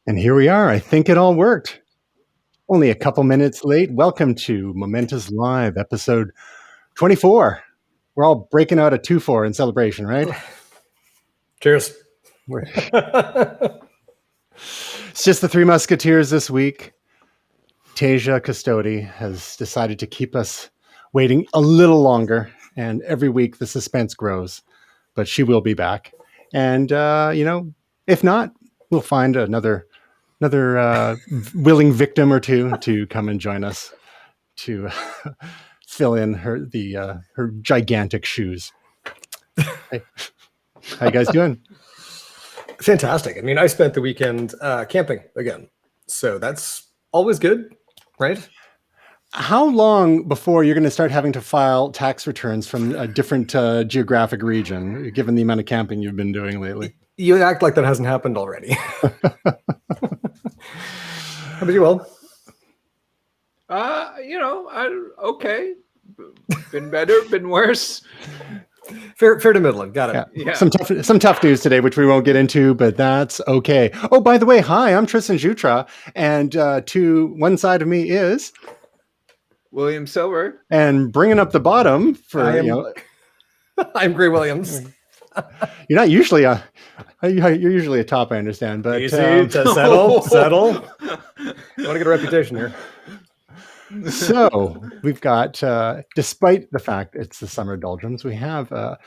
And here we are. I think it all worked. Only a couple minutes late. Welcome to Momentous Live, episode 24. We're all breaking out a 2-4 in celebration, right? Cheers. It's just the Three Musketeers this week. Tasia Custodi has decided to keep us waiting a little longer, and every week the suspense grows, but she will be back. And, if not, we'll find another willing victim or two to come and join us to fill in her gigantic shoes. Hey, how you guys doing? Fantastic. I mean, I spent the weekend camping again, so that's always good, right? How long before you're going to start having to file tax returns from a different geographic region, given the amount of camping you've been doing lately? You act like that hasn't happened already. How about you, Will? Okay. Been better, been worse. Fair to middling. Got it. Yeah. Some tough news today, which we won't get into, but that's okay. Oh, by the way, hi, I'm Tristan Jutra, and to one side of me is William Silver, and bringing up the bottom for I'm Gray Williams. You're not usually you're usually a top, I understand, but easy to settle. You want to get a reputation here. So we've got, despite the fact it's the summer doldrums, we have a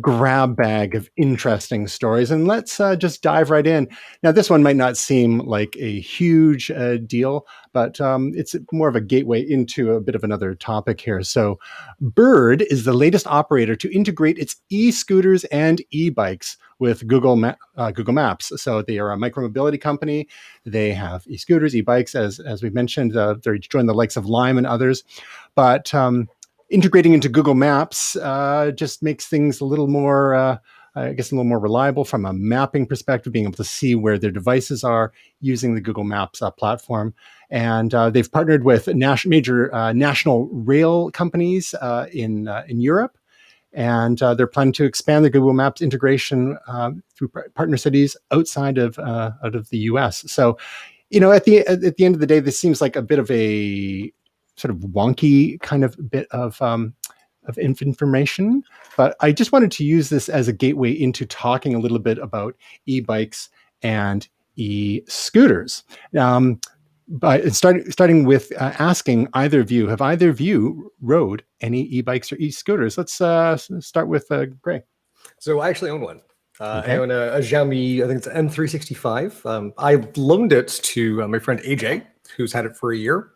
grab bag of interesting stories, and let's just dive right in. Now, this one might not seem like a huge deal, but it's more of a gateway into a bit of another topic here. So Bird is the latest operator to integrate its e-scooters and e-bikes with Google Maps. So they are a micromobility company. They have e-scooters, e-bikes, as we mentioned. They joined the likes of Lime and others. But integrating into Google Maps just makes things a little more, a little more reliable from a mapping perspective, being able to see where their devices are using the Google Maps platform. And they've partnered with major national rail companies in Europe. And they're planning to expand the Google Maps integration through partner cities outside of the U.S. So, at the end of the day, this seems like a bit of a sort of wonky kind of bit of information, but I just wanted to use this as a gateway into talking a little bit about e-bikes and e-scooters. But starting with asking either of you, have either of you rode any e-bikes or e-scooters? Let's start with Gray. So I actually own one. Okay. I own a Xiaomi, I think it's an M365. I loaned it to my friend AJ, who's had it for a year.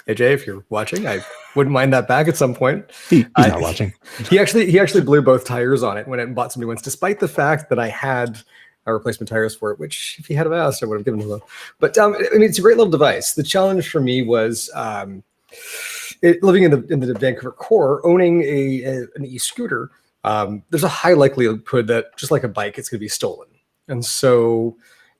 AJ, if you're watching, I wouldn't mind that back at some point. He's not watching. He actually blew both tires on it when it bought some new ones, despite the fact that I had replacement tires for it, which if he had asked, I would have given him them. But it's a great little device. The challenge for me was living in the Vancouver core, owning an e-scooter. There's a high likelihood that just like a bike, it's going to be stolen. And so,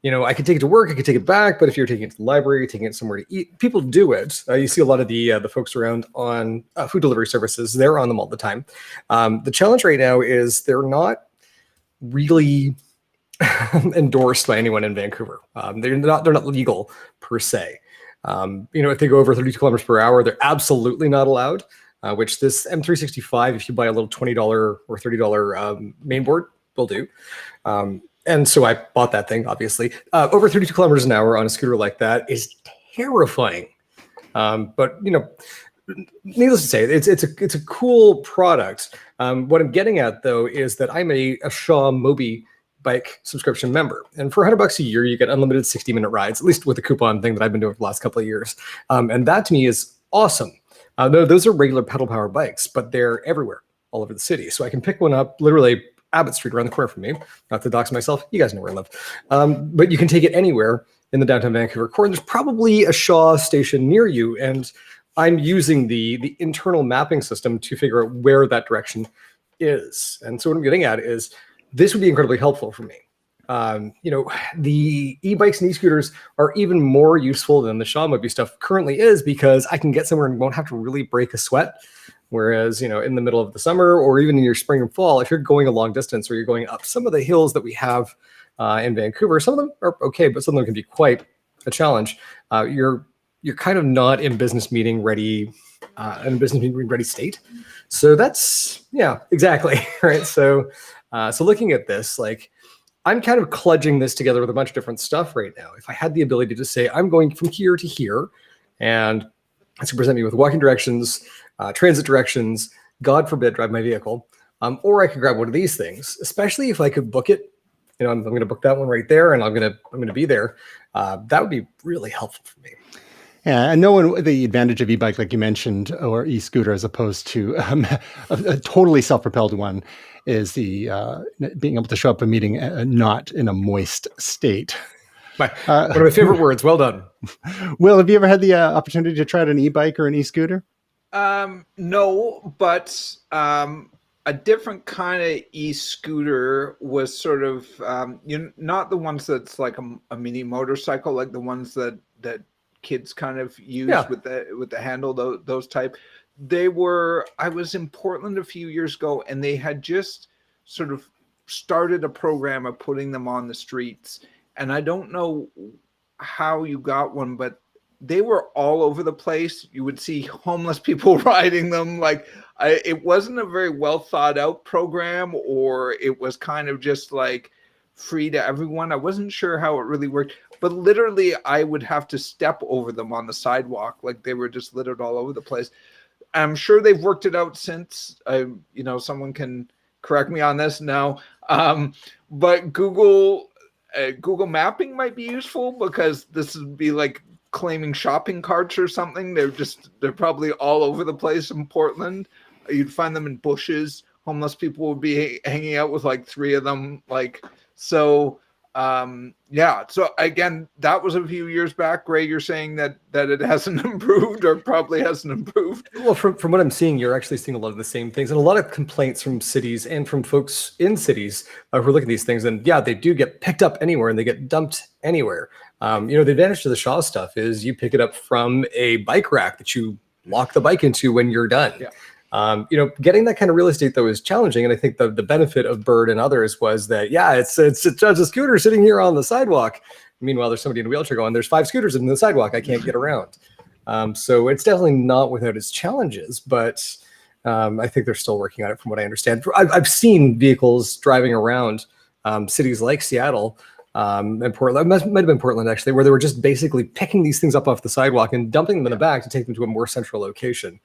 I could take it to work, I could take it back, but if you're taking it to the library, you're taking it somewhere to eat, people do it. You see a lot of the folks around on food delivery services, they're on them all the time. The challenge right now is they're not really endorsed by anyone in Vancouver. They're not legal per se. If they go over 32 kilometers per hour, they're absolutely not allowed. Which this M365, if you buy a little $20 or $30 mainboard, will do. And so I bought that thing, obviously. Over 32 kilometers an hour on a scooter like that is terrifying. But needless to say, it's a cool product. What I'm getting at, though, is that I'm a Shaw Mobi bike subscription member. And for $100 a year, you get unlimited 60-minute rides, at least with the coupon thing that I've been doing for the last couple of years. And that to me is awesome. Those are regular pedal power bikes, but they're everywhere, all over the city. So I can pick one up literally Abbott Street around the corner from me. Not to dox myself, you guys know where I live. But you can take it anywhere in the downtown Vancouver core. And there's probably a Shaw station near you. And I'm using the internal mapping system to figure out where that direction is. And so what I'm getting at is this would be incredibly helpful for me. The e-bikes and e-scooters are even more useful than the Shaw Mobi stuff currently is because I can get somewhere and won't have to really break a sweat Whereas, in the middle of the summer or even in your spring and fall, if you're going a long distance or you're going up some of the hills that we have in Vancouver, some of them are okay, but some of them can be quite a challenge. You're kind of not in business meeting ready state. So that's, yeah, exactly. Right. So looking at this, like, I'm kind of kludging this together with a bunch of different stuff right now. If I had the ability to say, I'm going from here to here, and it's going to present me with walking directions, transit directions, God forbid, drive my vehicle, or I could grab one of these things, especially if I could book it. I'm going to book that one right there, and I'm going to be there. That would be really helpful for me. Yeah, and knowing the advantage of e-bike, like you mentioned, or e-scooter, as opposed to a totally self-propelled one, is the being able to show up a meeting not in a moist state. One of my favorite words. Well done. Will, have you ever had the opportunity to try out an e-bike or an e-scooter? No, but a different kind of e-scooter was sort of not the ones that's like a mini motorcycle, like the ones that kids kind of use with the handle, those type. I was in Portland a few years ago, and they had just sort of started a program of putting them on the streets. And I don't know how you got one, but they were all over the place. You would see homeless people riding them. Like, it wasn't a very well thought out program, or it was kind of just like free to everyone. I wasn't sure how it really worked, but literally I would have to step over them on the sidewalk. Like, they were just littered all over the place. I'm sure they've worked it out since. Someone can correct me on this now. But Google mapping might be useful, because this would be like claiming shopping carts or something. They're probably all over the place in Portland. You'd find them in bushes. Homeless people would be hanging out with like 3 of them. So again, that was a few years back. Ray, you're saying that it hasn't improved, or probably hasn't improved. Well, from what I'm seeing, you're actually seeing a lot of the same things, and a lot of complaints from cities and from folks in cities who are looking at these things. And yeah, they do get picked up anywhere, and they get dumped anywhere. The advantage to the Shaw stuff is you pick it up from a bike rack that you lock the bike into when you're done. Yeah. Getting that kind of real estate, though, is challenging. And I think the benefit of Bird and others was that, it's just a scooter sitting here on the sidewalk. Meanwhile, there's somebody in a wheelchair going, there's 5 scooters in the sidewalk. I can't get around. So it's definitely not without its challenges, but I think they're still working on it from what I understand. I've seen vehicles driving around cities like Seattle and Portland. It might have been Portland, actually, where they were just basically picking these things up off the sidewalk and dumping them in the back to take them to a more central location.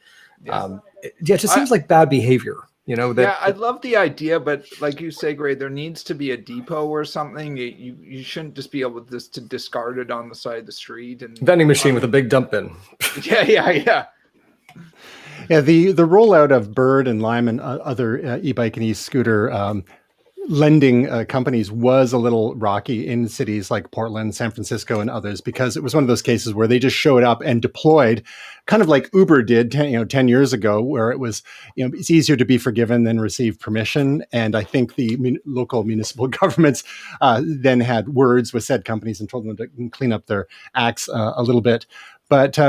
It just seems like bad behavior, I love the idea, but like you say, Gray, there needs to be a depot or something. You shouldn't just be able to discard it on the side of the street. And vending machine with a big dump bin. Yeah, the rollout of Bird and Lime and other e-bike and e-scooter lending companies was a little rocky in cities like Portland, San Francisco, and others, because it was one of those cases where they just showed up and deployed, kind of like Uber did 10 years ago, where it was, it's easier to be forgiven than receive permission. And I think the local municipal governments then had words with said companies and told them to clean up their acts a little bit. But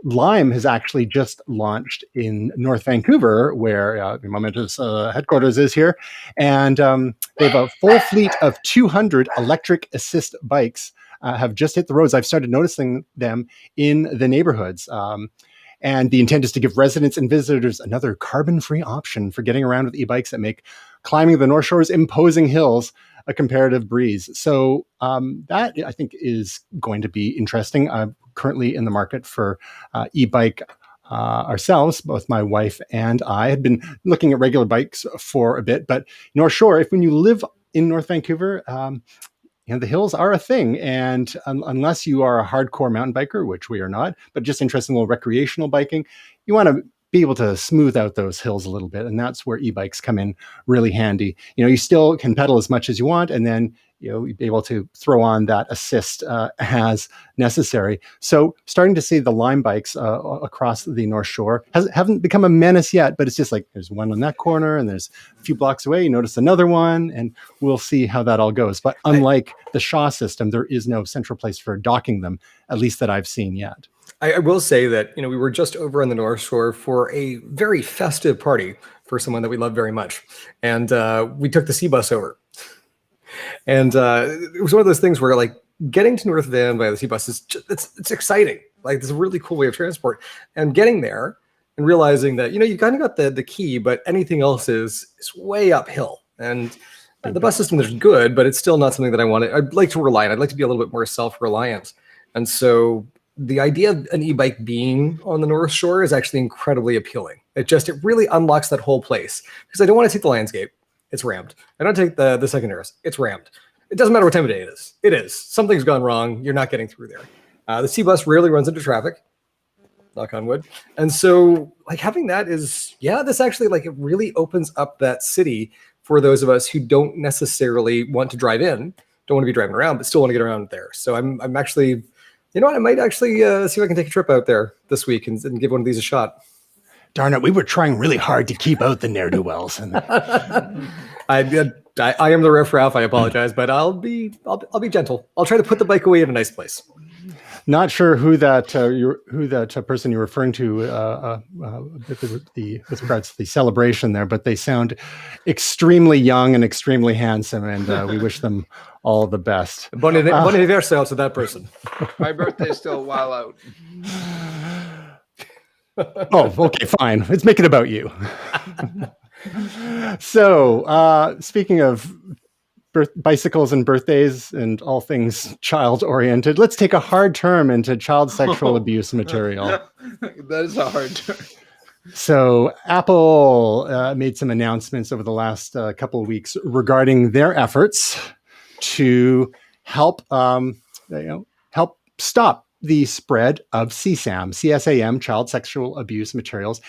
Lime has actually just launched in North Vancouver, where MOMENTOUS headquarters is here. And they have a full fleet of 200 electric assist bikes have just hit the roads. I've started noticing them in the neighborhoods. And the intent is to give residents and visitors another carbon-free option for getting around with e-bikes that make climbing the North Shore's imposing hills a comparative breeze. So that, I think, is going to be interesting. I'm currently in the market for e-bike ourselves. Both my wife and I had been looking at regular bikes for a bit, but North Shore, when you live in North Vancouver, the hills are a thing. And unless you are a hardcore mountain biker, which we are not, but just interested in a little recreational biking, you want to be able to smooth out those hills a little bit. And that's where e-bikes come in really handy. You still can pedal as much as you want, and then be able to throw on that assist as necessary. So starting to see the Lime bikes across the North Shore haven't become a menace yet, but it's just like there's one on that corner and there's a few blocks away, you notice another one, and we'll see how that all goes. But unlike the Shaw system, there is no central place for docking them, at least that I've seen yet. I will say that, we were just over on the North Shore for a very festive party for someone that we love very much. And we took the C bus over. And it was one of those things where like getting to North Van by the C bus it's exciting. Like it's a really cool way of transport. And getting there and realizing that, you kind of got the key, but anything else is way uphill. And the bus system is good, but it's still not something that I'd like to rely on. I'd like to be a little bit more self-reliant. And so the idea of an e-bike being on the North Shore is actually incredibly appealing. It really unlocks that whole place, because I don't want to take the landscape. It's rammed. I don't take the secondaries. It's rammed. It doesn't matter what time of day it is. It is. Something's gone wrong. You're not getting through there. The C-bus rarely runs into traffic, knock on wood. And so like having that is, this actually like it really opens up that city for those of us who don't necessarily want to drive in, don't want to be driving around, but still want to get around there. So I'm actually... I might actually see if I can take a trip out there this week and give one of these a shot. Darn it, we were trying really hard to keep out the ne'er-do-wells. I am the riff-raff, I apologize, but I'll be gentle. I'll try to put the bike away in a nice place. Not sure who that person you're referring to with regards to the celebration there, but they sound extremely young and extremely handsome, and we wish them all the best. Bon anniversaire to that person. My birthday's still a while out. Oh, okay, fine. Let's make it about you. So, speaking of bicycles and birthdays and all things child-oriented, let's take a hard turn into child sexual abuse material. That is a hard turn. So Apple made some announcements over the last couple of weeks regarding their efforts to help stop the spread of CSAM, child sexual abuse materials.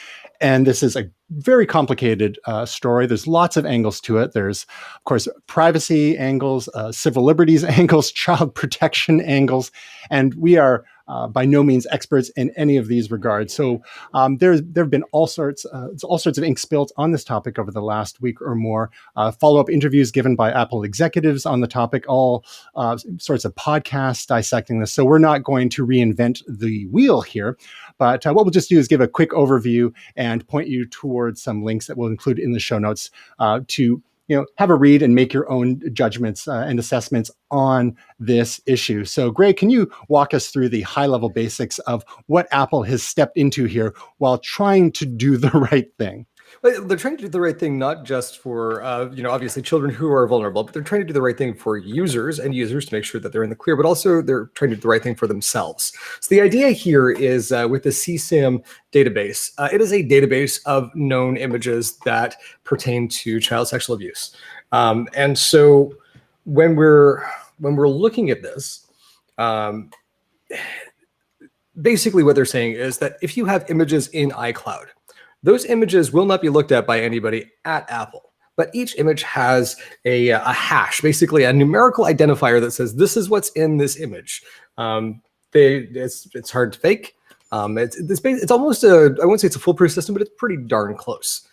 And this is a very complicated story. There's lots of angles to it. There's, of course, privacy angles, civil liberties angles, child protection angles, and we are by no means experts in any of these regards. So there have been all sorts of ink spilled on this topic over the last week or more. Follow-up interviews given by Apple executives on the topic, all sorts of podcasts dissecting this. So we're not going to reinvent the wheel here, but what we'll just do is give a quick overview and point you towards some links that we'll include in the show notes to have a read and make your own judgments and assessments on this issue. So, Greg, can you walk us through the high-level basics of what Apple has stepped into here while trying to do the right thing? Well, they're trying to do the right thing, not just for, obviously children who are vulnerable, but they're trying to do the right thing for users to make sure that they're in the clear, but also they're trying to do the right thing for themselves. So the idea here is with the CSAM database, it is a database of known images that pertain to child sexual abuse. And so when we're looking at this, basically what they're saying is that if you have images in iCloud, those images will not be looked at by anybody at Apple, but each image has a hash, basically a numerical identifier that says this is what's in this image. It's hard to fake. It's almost I won't say it's a foolproof system, but it's pretty darn close.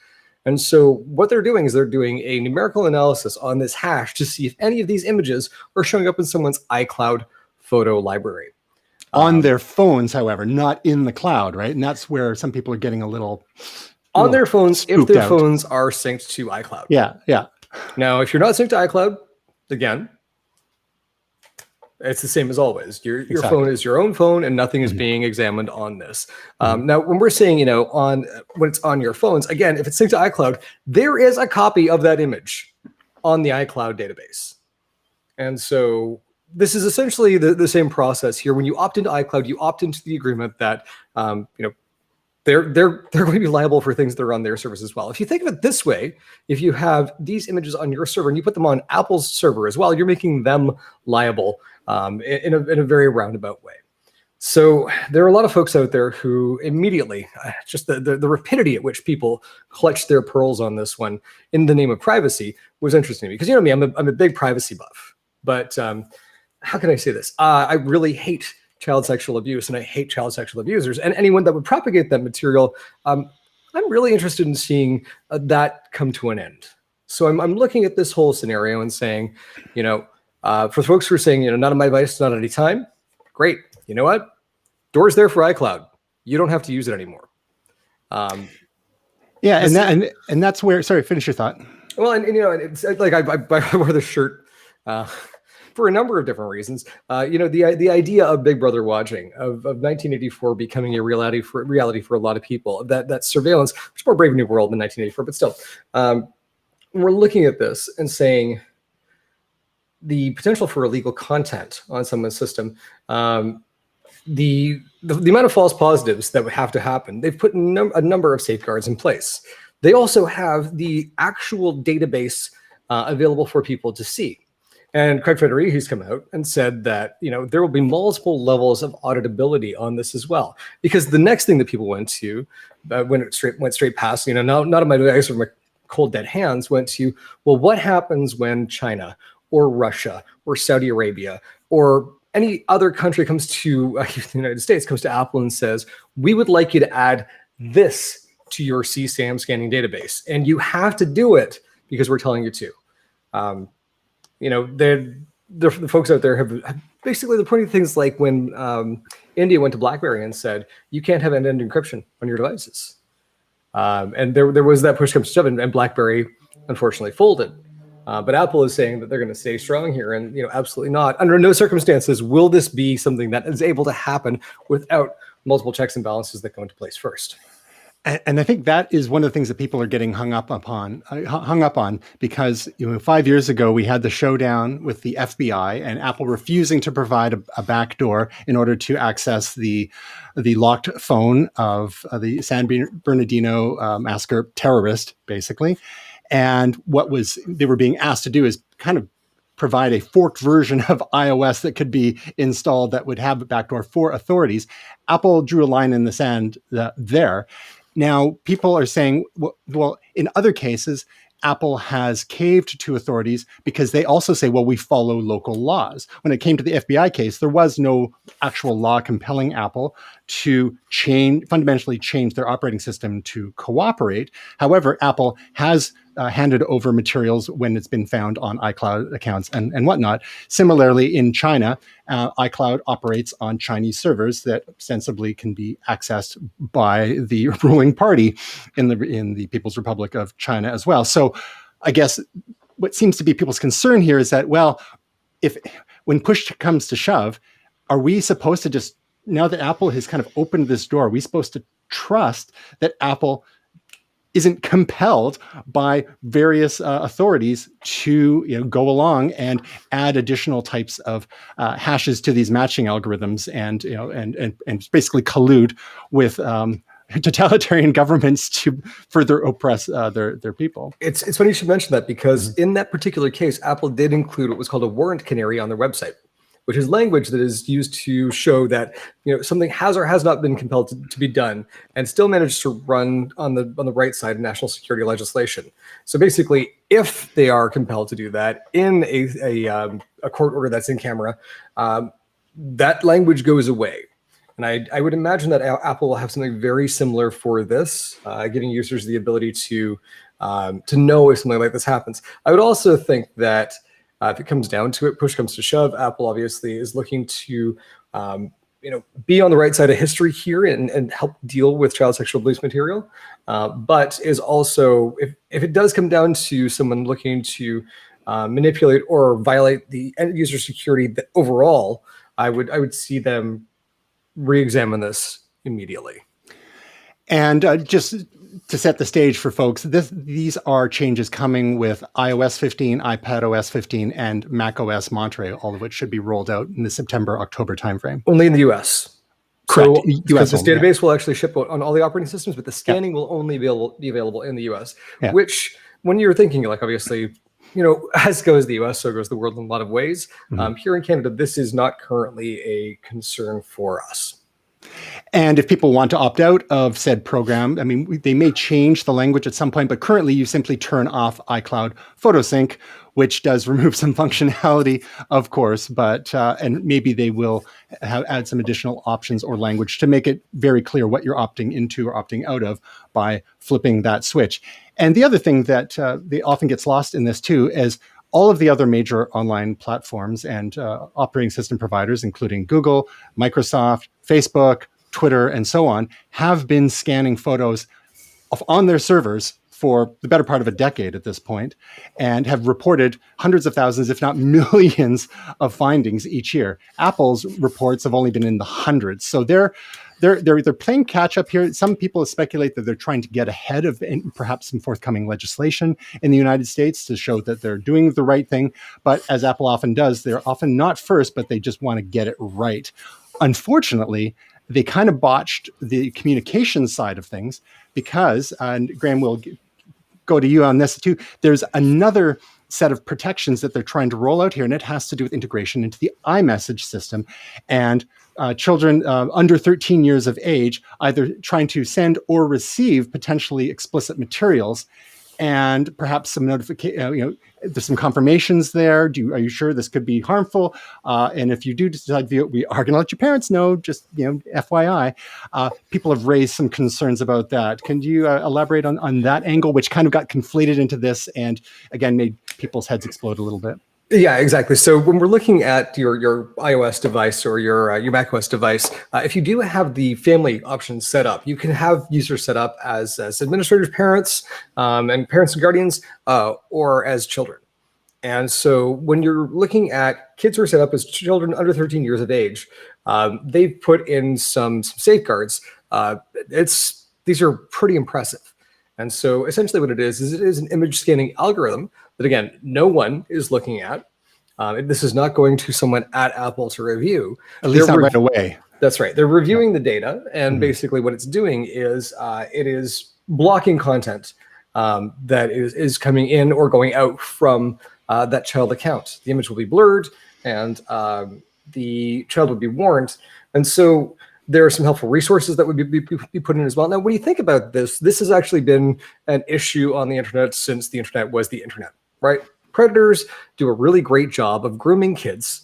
And so what they're doing is they're doing a numerical analysis on this hash to see if any of these images are showing up in someone's iCloud photo library. On their phones, however, not in the cloud, right? And that's where some people are getting a little on their phones, if their out. Phones are synced to iCloud. Yeah. Now, if you're not synced to iCloud, again, it's the same as always. Your phone is your own phone, and nothing is being examined on this. Now, when we're saying, when it's on your phones, again, if it's synced to iCloud, there is a copy of that image on the iCloud database. And so this is essentially the same process here. When you opt into iCloud, you opt into the agreement that they're going to be liable for things that are on their service as well. If you think of it this way, if you have these images on your server and you put them on Apple's server as well, you're making them liable in a very roundabout way. So there are a lot of folks out there who immediately, just the rapidity at which people clutch their pearls on this one in the name of privacy was interesting to me, because I'm a big privacy buff. But how can I say this? I really hate child sexual abuse, and I hate child sexual abusers, and anyone that would propagate that material. I'm really interested in seeing that come to an end. So I'm looking at this whole scenario and saying, for folks who are saying, not on my device, not at any time, great. You know what? Door's there for iCloud. You don't have to use it anymore. And that's where. Sorry, finish your thought. Well, and it's like I wore this shirt for a number of different reasons. The idea of Big Brother watching, of 1984 becoming a reality for a lot of people. That surveillance, which is more Brave New World than 1984, but still, we're looking at this and saying the potential for illegal content on someone's system. The amount of false positives that would have to happen, they've put a number of safeguards in place. They also have the actual database available for people to see. And Craig Federighi, who's come out and said that there will be multiple levels of auditability on this as well. Because the next thing that people went to, when it went straight past, not on my device or my cold dead hands, went to, well, what happens when China or Russia or Saudi Arabia or any other country comes to the United States, comes to Apple and says, we would like you to add this to your CSAM scanning database. And you have to do it because we're telling you to. The folks out there have basically the pointing things like when India went to BlackBerry and said, you can't have end-to-end encryption on your devices. And there was that push comes to shove, and BlackBerry unfortunately folded. But Apple is saying that they're going to stay strong here, and absolutely not. Under no circumstances will this be something that is able to happen without multiple checks and balances that go into place first. And I think that is one of the things that people are getting hung up on, because 5 years ago we had the showdown with the FBI and Apple refusing to provide a backdoor in order to access the locked phone of the San Bernardino massacre terrorist, basically. And what they were being asked to do is kind of provide a forked version of iOS that could be installed that would have a backdoor for authorities. Apple drew a line in the sand there. Now, people are saying, well, in other cases, Apple has caved to authorities because they also say, well, we follow local laws. When it came to the FBI case, there was no actual law compelling Apple to fundamentally change their operating system to cooperate. However, Apple has handed over materials when it's been found on iCloud accounts and whatnot. Similarly, in China, iCloud operates on Chinese servers that ostensibly can be accessed by the ruling party in the People's Republic of China as well. So I guess what seems to be people's concern here is that, well, when push comes to shove, are we supposed to just, now that Apple has kind of opened this door, are we supposed to trust that Apple isn't compelled by various authorities to go along and add additional types of hashes to these matching algorithms and basically collude with totalitarian governments to further oppress their people? It's funny you should mention that, because in that particular case, Apple did include what was called a warrant canary on their website, which is language that is used to show that something has or has not been compelled to be done, and still managed to run on the right side of national security legislation. So basically, if they are compelled to do that in a court order that's in camera, that language goes away. And I would imagine that Apple will have something very similar for this, giving users the ability to know if something like this happens. I would also think that if it comes down to it, push comes to shove, Apple obviously is looking to be on the right side of history here and help deal with child sexual abuse material, but is also, if it does come down to someone looking to manipulate or violate the end user security overall, I would see them re-examine this immediately. And just to set the stage for folks, these are changes coming with iOS 15, iPadOS 15, and macOS Monterey, all of which should be rolled out in the September-October timeframe. Only in the US. Correct. So because this database will actually ship on all the operating systems, but the scanning will only be available in the US, which when you're thinking, like, obviously, as goes the US, so goes the world in a lot of ways. Here in Canada, this is not currently a concern for us. And if people want to opt out of said program, they may change the language at some point, but currently you simply turn off iCloud PhotoSync, which does remove some functionality, of course, but and maybe they will add some additional options or language to make it very clear what you're opting into or opting out of by flipping that switch. And the other thing that they often gets lost in this too is all of the other major online platforms and operating system providers, including Google, Microsoft, Facebook, Twitter, and so on, have been scanning photos on their servers for the better part of a decade at this point, and have reported hundreds of thousands, if not millions, of findings each year. Apple's reports have only been in the hundreds, so they're playing catch up here. Some people speculate that they're trying to get ahead of perhaps some forthcoming legislation in the United States to show that they're doing the right thing. But as Apple often does, they're often not first, but they just want to get it right. Unfortunately, they kind of botched the communication side of things because, and Graham will go to you on this too, there's another set of protections that they're trying to roll out here, and it has to do with integration into the iMessage system. And children under 13 years of age, either trying to send or receive potentially explicit materials, and perhaps some notification, there's some confirmations there. Are you sure this could be harmful? And if you do decide to view it, we are going to let your parents know, just, FYI. People have raised some concerns about that. Can you elaborate on that angle, which kind of got conflated into this and, again, made people's heads explode a little bit? Yeah, exactly. So when we're looking at your iOS device or your macOS device, if you do have the family options set up, you can have users set up as administrators, parents, and parents and guardians, or as children. And so when you're looking at kids who are set up as children under 13 years of age, they've put in some safeguards. These are pretty impressive. And so essentially what it is it is an image scanning algorithm that, again, no one is looking at. This is not going to someone at Apple to review. At least not right away. That's right. They're reviewing the data, and basically what it's doing is it is blocking content that is coming in or going out from that child account. The image will be blurred, and the child will be warned. And so there are some helpful resources that would be put in as well. Now, when you think about this has actually been an issue on the internet since the internet was the internet, right? Predators do a really great job of grooming kids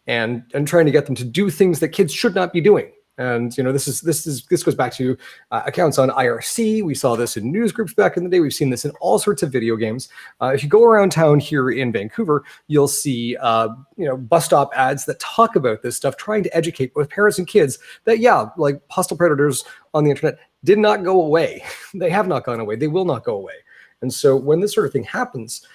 and trying to get them to do things that kids should not be doing. And this goes back to accounts on IRC. We saw this in news groups back in the day. We've seen this in all sorts of video games. If you go around town here in Vancouver, you'll see bus stop ads that talk about this stuff, trying to educate both parents and kids that like hostile predators on the internet did not go away. They have not gone away. They will not go away. And so when this sort of thing happens,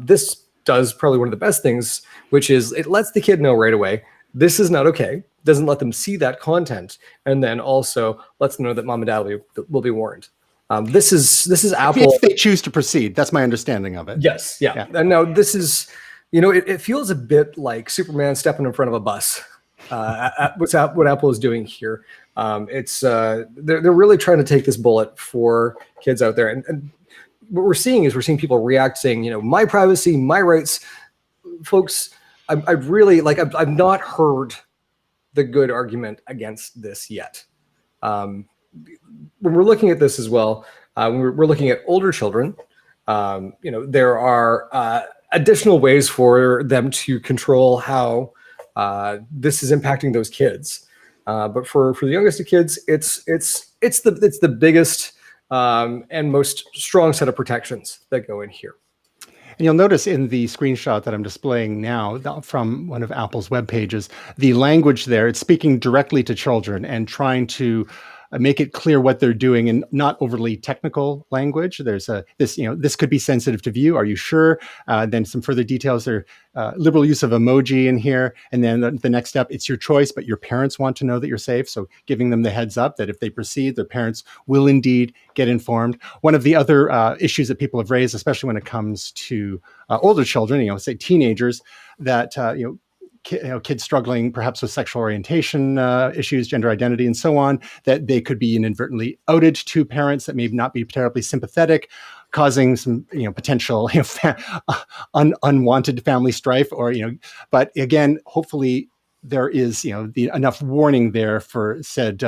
this does probably one of the best things, which is it lets the kid know right away, this is not okay. Doesn't let them see that content, and then also lets them know that mom and dad will be warned. This is Apple. If they choose to proceed, that's my understanding of it. Yes, yeah. And now this is, it feels a bit like Superman stepping in front of a bus. What Apple is doing here. They're really trying to take this bullet for kids out there, and what we're seeing people react saying, my privacy, my rights, folks. I've not heard the good argument against this yet. When we're looking at this as well, when we're looking at older children, there are additional ways for them to control how this is impacting those kids. But for the youngest of kids, it's the biggest and most strong set of protections that go in here. And you'll notice in the screenshot that I'm displaying now from one of Apple's web pages, the language there, it's speaking directly to children and trying to make it clear what they're doing in not overly technical language. There's this could be sensitive to view. Are you sure? Then some further details. There, liberal use of emoji in here. And then the next step, it's your choice, but your parents want to know that you're safe. So giving them the heads up that if they proceed, their parents will indeed get informed. One of the other issues that people have raised, especially when it comes to older children, say teenagers, that, kids struggling perhaps with sexual orientation issues, gender identity, and so on, that they could be inadvertently outed to parents that may not be terribly sympathetic, causing some potential unwanted family strife, or but again, hopefully there is enough warning there for said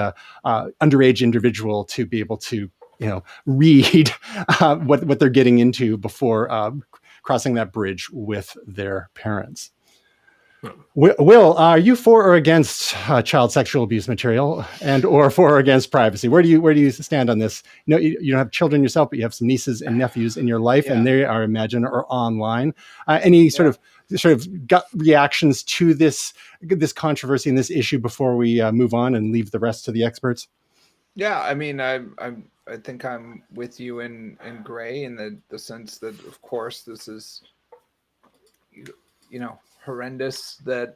underage individual to be able to read what they're getting into before crossing that bridge with their parents. Will, are you for or against child sexual abuse material, and or for or against privacy? Where do you stand on this? You don't have children yourself, but you have some nieces and nephews in your life, and they are, imagine, or online. Any sort of gut reactions to this controversy and this issue before we move on and leave the rest to the experts? Yeah, I mean, I think I'm with you in Gray in the sense that, of course, this is horrendous that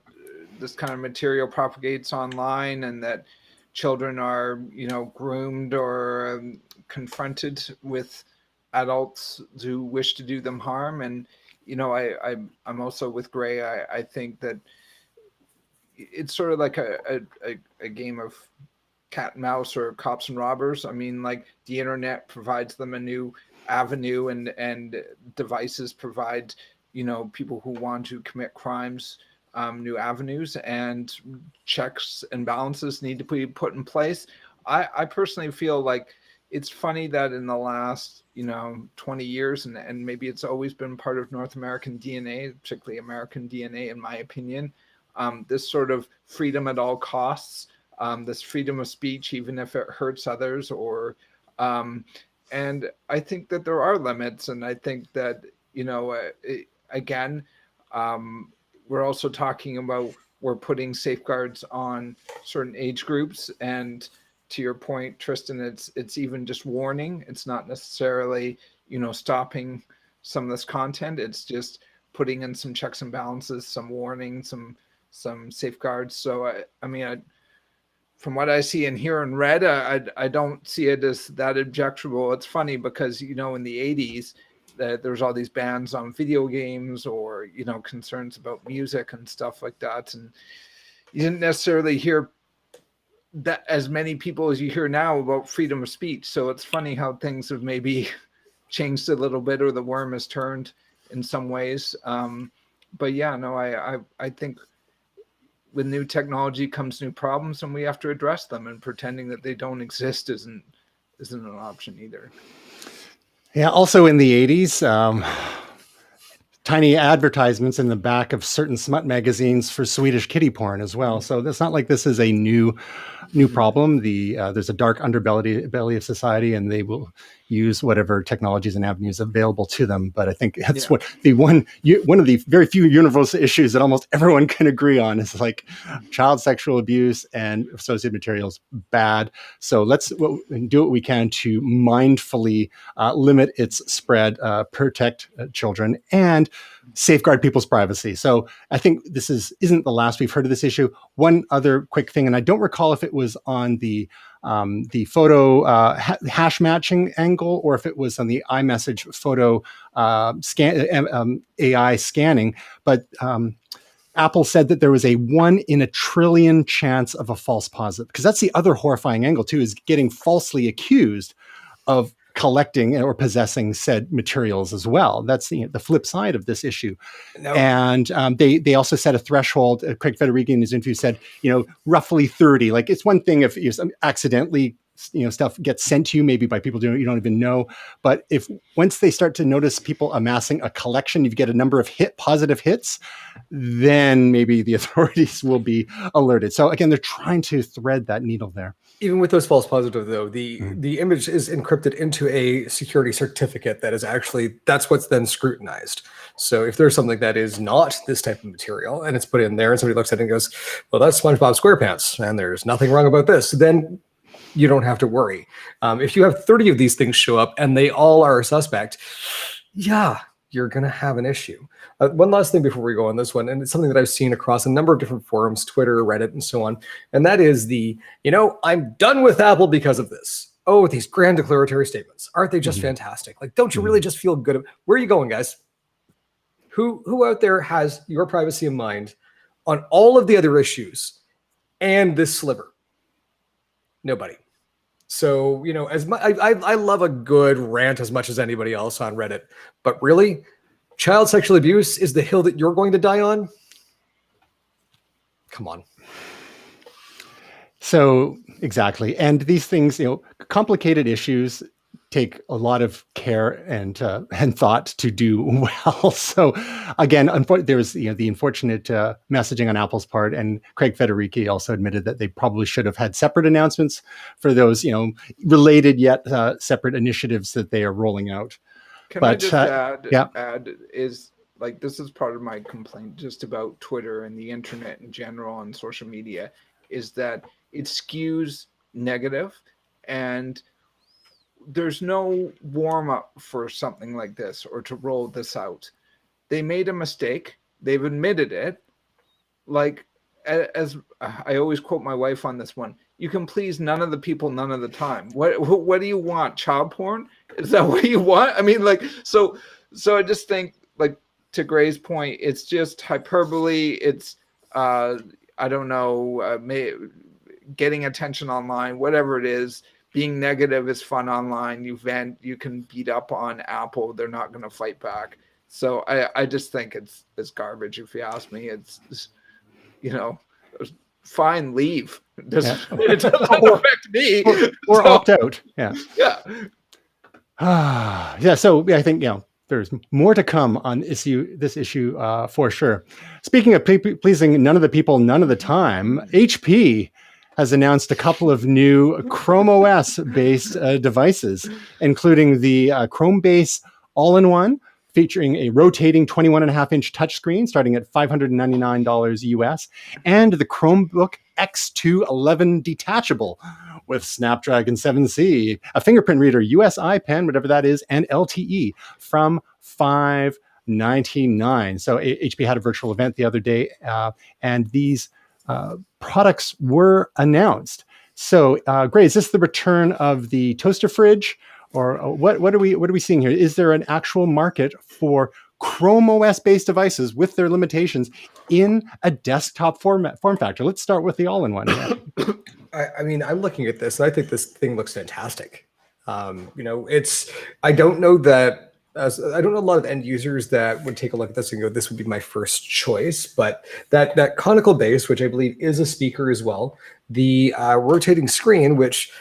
this kind of material propagates online, and that children are groomed or confronted with adults who wish to do them harm. And I'm also with Gray. I think that it's sort of like a game of cat and mouse or cops and robbers. I mean, like, the internet provides them a new avenue, and devices provide people who want to commit crimes new avenues, and checks and balances need to be put in place. I personally feel like it's funny that in the last 20 years, and maybe it's always been part of North American DNA, particularly American DNA, in my opinion, this sort of freedom at all costs, this freedom of speech, even if it hurts others, or and I think that there are limits, and I think that again, we're also talking about, we're putting safeguards on certain age groups, and to your point, Tristan, it's even just warning. It's not necessarily stopping some of this content. It's just putting in some checks and balances, some warning, some safeguards. So I mean, from what I see and hear and read, I don't see it as that objectionable. It's funny because in the 80s, that there's all these bans on video games, or concerns about music and stuff like that, and you didn't necessarily hear that as many people as you hear now about freedom of speech. So it's funny how things have maybe changed a little bit, or the worm has turned in some ways. But yeah, no, I think with new technology comes new problems, and we have to address them, and pretending that they don't exist isn't an option either. Yeah, also in the 80s, tiny advertisements in the back of certain smut magazines for Swedish kiddie porn as well. So it's not like this is a new problem. There's a dark underbelly of society, and they will use whatever technologies and avenues available to them. But I think that's what one of the very few universal issues that almost everyone can agree on is like child sexual abuse and associated materials bad. So let's do what we can to mindfully limit its spread, protect children, and safeguard people's privacy. So I think this isn't the last we've heard of this issue. One other quick thing, and I don't recall if it was on the photo hash matching angle, or if it was on the iMessage photo AI scanning, but Apple said that there was a 1 in a trillion chance of a false positive, because that's the other horrifying angle too, is getting falsely accused of collecting or possessing said materials as well. That's the flip side of this issue. No. And they also set a threshold. Craig Federighi in his interview said, roughly 30. Like, it's one thing if you accidentally, stuff gets sent to you, maybe by people you don't even know. But if once they start to notice people amassing a collection, you get a number of positive hits, then maybe the authorities will be alerted. So again, they're trying to thread that needle there. Even with those false positives, though, the image is encrypted into a security certificate that's what's then scrutinized. So if there's something that is not this type of material, and it's put in there, and somebody looks at it and goes, well, that's SpongeBob SquarePants, and there's nothing wrong about this, then you don't have to worry. If you have 30 of these things show up and they all are a suspect, you're going to have an issue. One last thing before we go on this one, and it's something that I've seen across a number of different forums, Twitter, Reddit, and so on, and that is I'm done with Apple because of this. Oh, these grand declaratory statements. Aren't they just fantastic? Like, don't you really just feel good? Where are you going, guys? Who out there has your privacy in mind on all of the other issues and this sliver? Nobody. So, as much, I love a good rant as much as anybody else on Reddit, but really, child sexual abuse is the hill that you're going to die on? Come on. So exactly. And these things, complicated issues, take a lot of care and thought to do well. So again, there was the unfortunate messaging on Apple's part, and Craig Federighi also admitted that they probably should have had separate announcements for those related yet separate initiatives that they are rolling out. Can I just add is like, this is part of my complaint just about Twitter and the internet in general and social media, is that it skews negative, and there's no warm up for something like this or to roll this out. They made a mistake. They've admitted it. Like, as I always quote my wife on this one, you can please none of the people none of the time. What do you want? Child porn? Is that what you want? I mean, like, so I just think, like, to Gray's point, it's just hyperbole. It's I don't know, getting attention online, whatever it is. Being negative is fun online. You vent, you can beat up on Apple. They're not going to fight back. So I just think it's garbage. If you ask me, it's fine, leave. It doesn't affect me. Or opt out. Yeah. Yeah. Yeah. So I think, there's more to come on this issue for sure. Speaking of pleasing none of the people, none of the time, HP has announced a couple of new Chrome OS based devices, including the Chromebase all-in-one, featuring a rotating 21.5-inch touchscreen starting at $599 US, and the Chromebook X2 11 detachable with Snapdragon 7C, a fingerprint reader, USI pen, whatever that is, and LTE from $599. So HP had a virtual event the other day, and these products were announced. So, Gray, is this the return of the toaster fridge, or what are we seeing here? Is there an actual market for Chrome OS based devices with their limitations in a desktop form factor? Let's start with the all-in-one. I mean, I'm looking at this and I think this thing looks fantastic. I don't know a lot of end users that would take a look at this and go, this would be my first choice, but that conical base, which I believe is a speaker as well, the rotating screen, which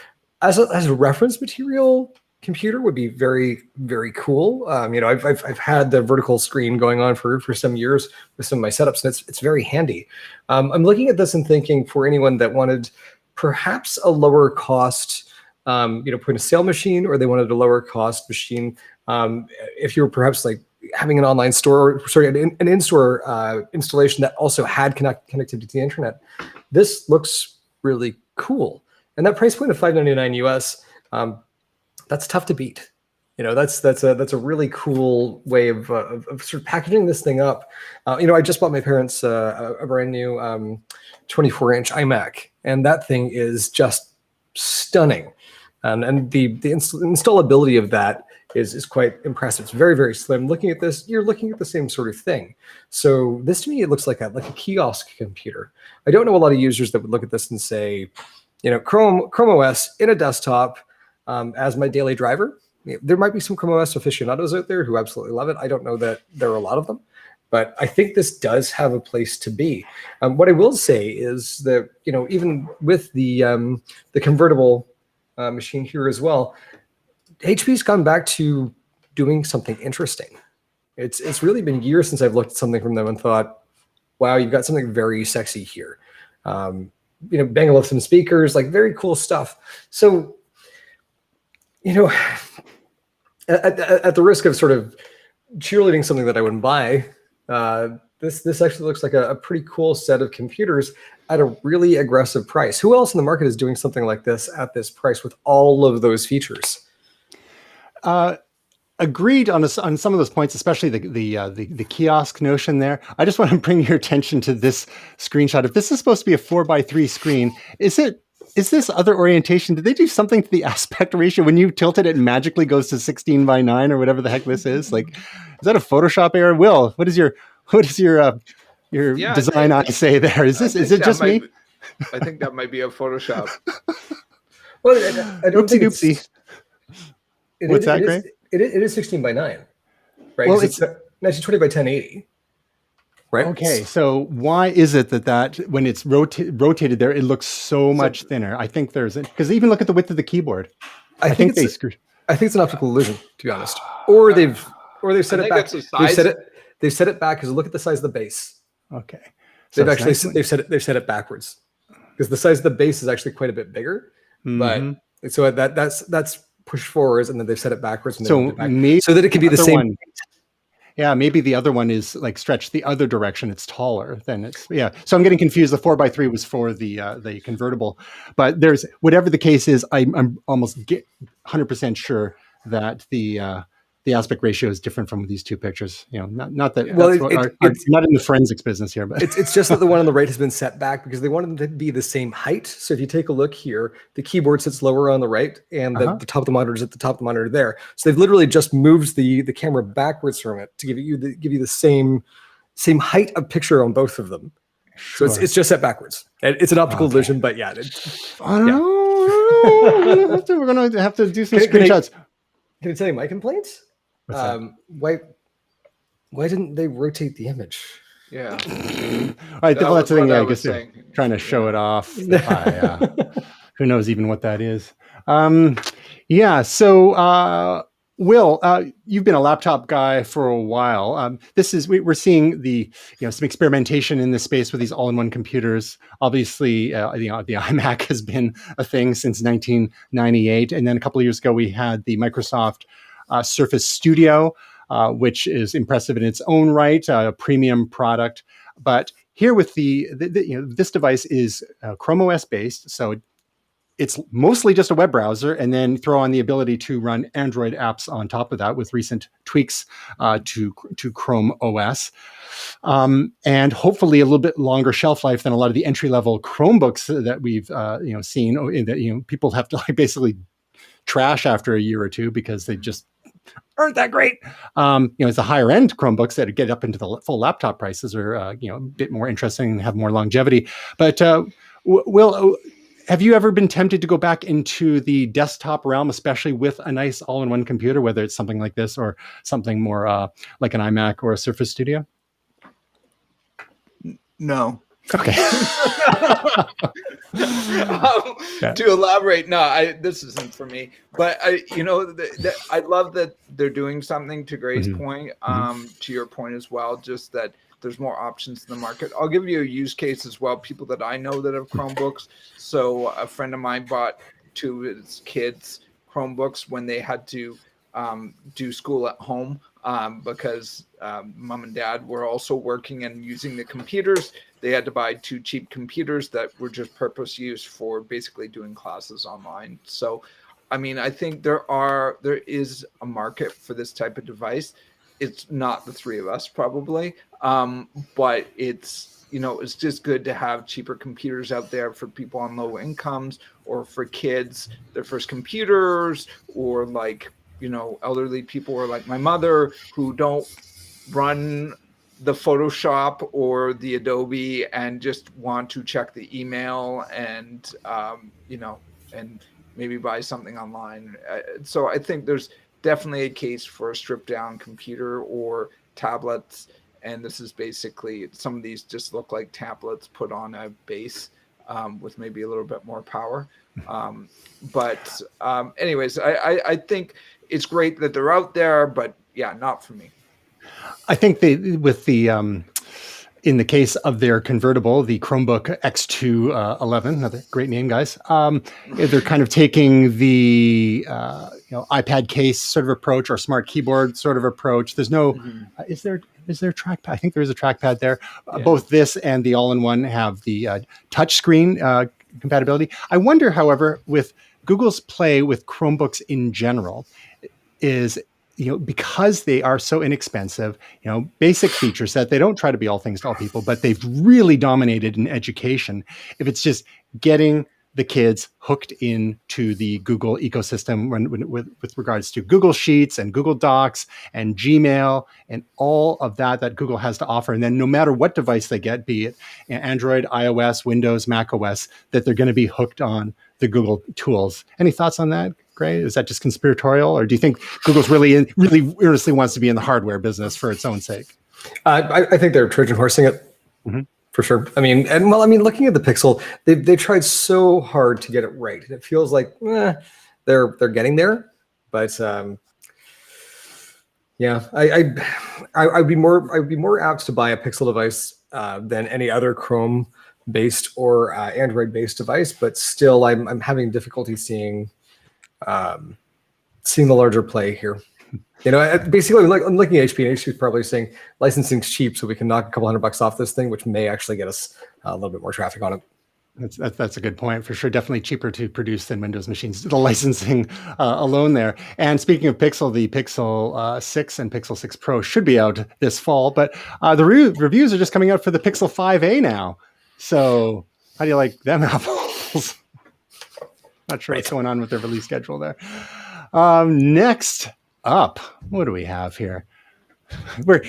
as a reference material computer would be very, very cool. I've had the vertical screen going on for some years with some of my setups, and it's very handy. I'm looking at this and thinking, for anyone that wanted perhaps a lower cost point of sale machine, or they wanted a lower cost machine, if you were perhaps like having an online store, an in-store installation that also had connectivity to the internet, this looks really cool. And that price point of $599 US, that's tough to beat. That's a really cool way of sort of packaging this thing up. I just bought my parents a brand new 24-inch iMac, and that thing is just stunning. And the installability of that is quite impressive. It's very, very slim. Looking at this, you're looking at the same sort of thing. So this, to me, it looks like a kiosk computer. I don't know a lot of users that would look at this and say, Chrome OS in a desktop as my daily driver. There might be some Chrome OS aficionados out there who absolutely love it. I don't know that there are a lot of them, but I think this does have a place to be. What I will say is that, even with the convertible machine here as well, HP's gone back to doing something interesting. It's really been years since I've looked at something from them and thought, wow, you've got something very sexy here. Bang with some speakers, like very cool stuff. So, at the risk of sort of cheerleading something that I wouldn't buy, this actually looks like a pretty cool set of computers at a really aggressive price. Who else in the market is doing something like this at this price with all of those features? Agreed on some of those points, especially the kiosk notion there. I just want to bring your attention to this screenshot. If this is supposed to be a 4:3 screen, is this other orientation? Did they do something to the aspect ratio? When you tilt it, it magically goes to 16:9 or whatever the heck this is. Like, is that a Photoshop error? Will, what is your design eye say there? Is it just me? I think that might be a Photoshop. Well, I don't think oopsie. What's that, Gray? It is 16:9, right? Well, it's 1920 by 1080, right? Okay, so why is it that when it's rotated there, it looks so much thinner? I think because even look at the width of the keyboard. I think they screwed. I think it's an optical illusion, to be honest. Or they've set it back. They've set it back because look at the size of the base. Okay. So they've set it backwards because the size of the base is actually quite a bit bigger. But so that's pushed forwards, and then they've set it backwards, and so maybe so that it can be the same. One, yeah, maybe the other one is like stretched the other direction. It's taller than it's So I'm getting confused. The 4x3 was for the convertible, but there's whatever the case is. I'm almost 100% sure that the aspect ratio is different from these two pictures. Not that it's not in the forensics business here, but it's just that the one on the right has been set back because they wanted them to be the same height. So if you take a look here, the keyboard sits lower on the right, and the top of the monitor is at the top of the monitor there. So they've literally just moved the camera backwards from it to give you the same height of picture on both of them. Sure. So it's just set backwards. It's an optical illusion, but yeah. I don't know. We're gonna have to do some screenshots. Can I tell you my complaints? Why didn't they rotate the image? Yeah. All right, that's the thing. I guess they're trying to show it off. Who knows even what that is? So Will, you've been a laptop guy for a while. We're seeing some experimentation in this space with these all-in-one computers. Obviously, the iMac has been a thing since 1998, and then a couple of years ago we had the Microsoft Surface Studio, which is impressive in its own right, a premium product. But here with this device is Chrome OS based, so it's mostly just a web browser, and then throw on the ability to run Android apps on top of that with recent tweaks to Chrome OS, and hopefully a little bit longer shelf life than a lot of the entry level Chromebooks that we've seen. That people have to basically trash after a year or two because they just aren't that great. It's the higher end Chromebooks that get up into the full laptop prices are a bit more interesting and have more longevity. But Will, have you ever been tempted to go back into the desktop realm, especially with a nice all-in-one computer, whether it's something like this or something more like an iMac or a Surface Studio? No. Okay. To elaborate, no, this isn't for me. But I love that they're doing something. To Gray's point, to your point as well, just that there's more options in the market. I'll give you a use case as well. People that I know that have Chromebooks. So a friend of mine bought two of his kids Chromebooks when they had to do school at home because mom and dad were also working and using the computers. They had to buy two cheap computers that were just purpose use for basically doing classes online. So, I mean, I think there is a market for this type of device. It's not the three of us probably, but it's just good to have cheaper computers out there for people on low incomes or for kids, their first computers, or elderly people or like my mother who don't run the Photoshop or the Adobe and just want to check the email and and maybe buy something online. So I think there's definitely a case for a stripped down computer or tablets, and this is basically, some of these just look like tablets put on a base with maybe a little bit more power. Anyways, I think it's great that they're out there, but yeah, not for me. I think in the case of their convertible, the Chromebook X211, another great name, guys. They're kind of taking the iPad case sort of approach or smart keyboard sort of approach. There's no, is there a trackpad? I think there is a trackpad there. Yeah. Both this and the all-in-one have the touchscreen compatibility. I wonder, however, with Google's play with Chromebooks in general, is because they are so inexpensive, basic feature set, they don't try to be all things to all people, but they've really dominated in education. If it's just getting the kids hooked into the Google ecosystem with regards to Google Sheets and Google Docs and Gmail and all of that Google has to offer. And then no matter what device they get, be it Android, iOS, Windows, Mac OS, that they're going to be hooked on the Google tools. Any thoughts on that, Gray? Is that just conspiratorial, or do you think Google's really earnestly wants to be in the hardware business for its own sake? I think they're Trojan horsing it. For sure. I mean, looking at the Pixel, they tried so hard to get it right. It feels like they're getting there, But yeah, I'd be more apt to buy a Pixel device than any other Chrome based or Android based device. But still, I'm having difficulty seeing the larger play here. Basically, I'm looking at HP, and HP is probably saying licensing's cheap, so we can knock a couple $100 off this thing, which may actually get us a little bit more traffic on it. That's a good point for sure. Definitely cheaper to produce than Windows machines. The licensing alone there. And speaking of Pixel, the Pixel 6 and Pixel 6 Pro should be out this fall, but the reviews are just coming out for the Pixel 5a now. So how do you like them apples? Not sure what's going on with their release schedule there. Next up, what do we have here? We're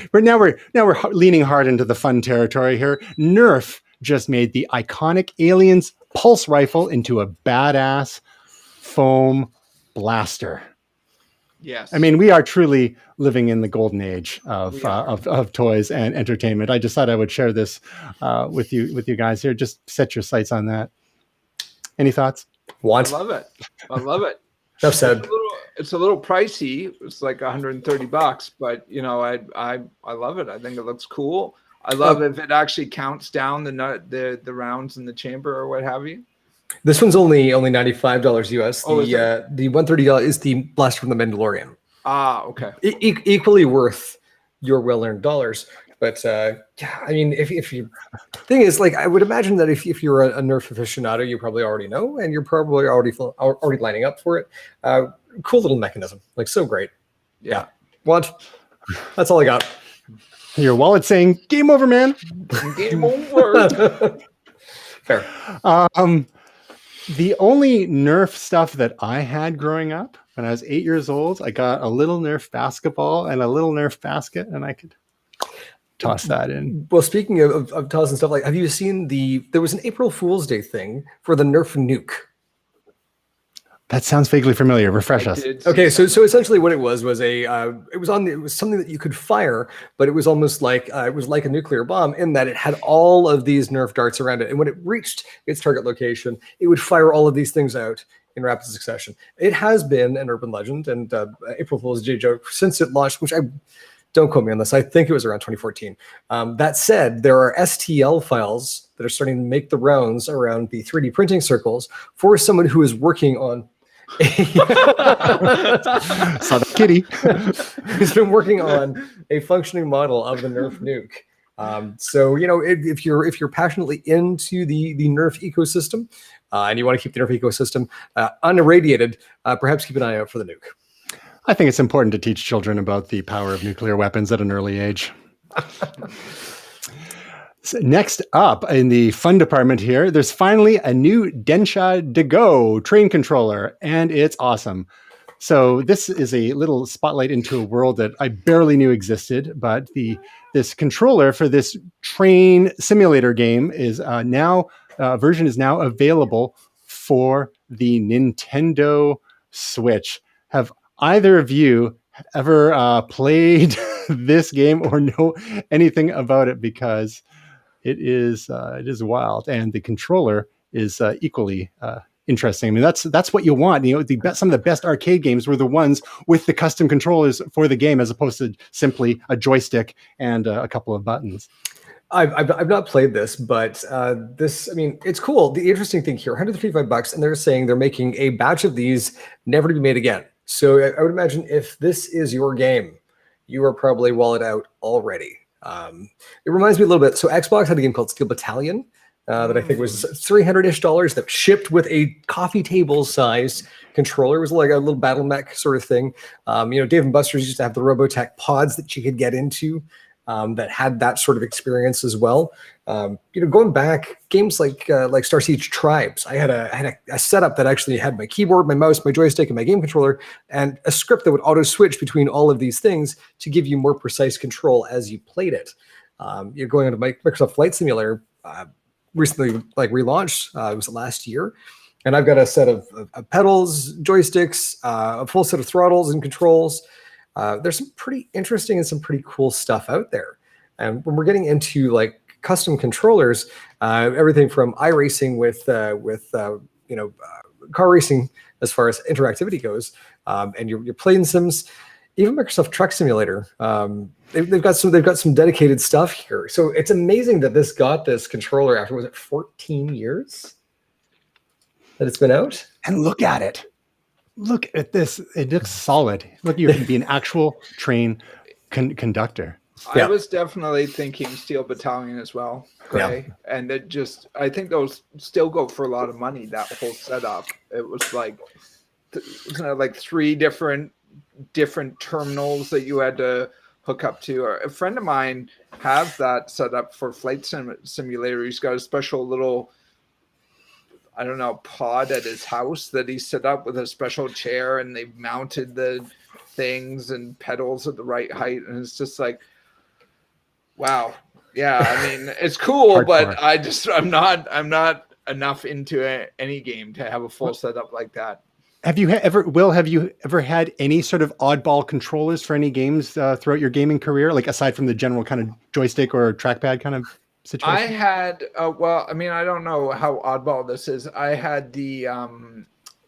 leaning hard into the fun territory here. Nerf just made the iconic Aliens pulse rifle into a badass foam blaster. Yes. I mean, we are truly living in the golden age of toys and entertainment. I just thought I would share this with you guys here. Just set your sights on that. Any thoughts? I love it. Enough said. It's a little pricey. It's like $130, but I love it. I think it looks cool. I love if it actually counts down the rounds in the chamber or what have you. This one's only $95 US. Oh, the $130 is the blaster from the Mandalorian. Ah, okay. Equally worth your well-earned dollars. But yeah, I mean, if you thing is, like, I would imagine that if you're a Nerf aficionado, you probably already know, and you're probably already lining up for it. Cool little mechanism, like, so great. Yeah. What? That's all I got. Your wallet saying "Game over, man." Game over. Fair. The only Nerf stuff that I had growing up when I was 8 years old, I got a little Nerf basketball and a little Nerf basket, and I could toss that in. Well, speaking of tossing stuff, like, have you seen there was an April Fool's Day thing for the Nerf nuke? That sounds vaguely familiar. Refresh us. Okay, so essentially what it was it was something that you could fire, but it was almost like it was like a nuclear bomb in that it had all of these Nerf darts around it, and when it reached its target location, it would fire all of these things out in rapid succession. It has been an urban legend and April Fool's Day joke since it launched, which don't quote me on this. I think it was around 2014. That said, there are STL files that are starting to make the rounds around the 3D printing circles for someone who is working on. Saw the kitty. He's been working on a functioning model of the Nerf nuke. So if you're passionately into the Nerf ecosystem and you want to keep the Nerf ecosystem unirradiated, perhaps keep an eye out for the nuke. I think it's important to teach children about the power of nuclear weapons at an early age. So next up in the fun department here, there's finally a new Densha De Go train controller, and it's awesome. So this is a little spotlight into a world that I barely knew existed, but this controller for this train simulator game is version is now available for the Nintendo Switch. Have either of you ever played this game or know anything about it? Because it is wild, and the controller is equally interesting. I mean, that's what you want. Some of the best arcade games were the ones with the custom controllers for the game, as opposed to simply a joystick and a couple of buttons. I've not played this, but it's cool. The interesting thing here, $155, and they're saying they're making a batch of these, never to be made again. So I would imagine if this is your game, you are probably wallet out already. It reminds me a little bit. So Xbox had a game called Steel Battalion that I think was $300-ish that shipped with a coffee table size controller. It was like a little battle mech sort of thing. Dave & Buster's used to have the Robotech pods that you could get into that had that sort of experience as well. Going back, games like Star Siege Tribes, I had a setup that actually had my keyboard, my mouse, my joystick, and my game controller, and a script that would auto switch between all of these things to give you more precise control as you played it. You're going into Microsoft Flight Simulator recently, relaunched. It was last year, and I've got a set of pedals, joysticks, a full set of throttles and controls. There's some pretty interesting and some pretty cool stuff out there. And when we're getting into custom controllers, everything from iRacing with car racing as far as interactivity goes, and you're playing sims. Even Microsoft Truck Simulator, they've got some dedicated stuff here. So it's amazing that this got this controller after, was it 14 years that it's been out? And look at it. Look at this. It looks solid. Look, you can be an actual train conductor. I was definitely thinking Steel Battalion as well, Gray. Yeah. And it just, I think those still go for a lot of money, that whole setup. It was like, like 3 different terminals that you had to hook up to. A friend of mine has that set up for Flight Simulator. He's got a special little, I don't know, pod at his house that he set up with a special chair, and they've mounted the things and pedals at the right height. And it's just like, wow. Yeah. I mean, it's cool, but I'm not enough into any game to have a full setup like that. Have you ever had any sort of oddball controllers for any games throughout your gaming career? Like aside from the general kind of joystick or trackpad kind of situation? I had, well, I mean, I don't know how oddball this is. I had the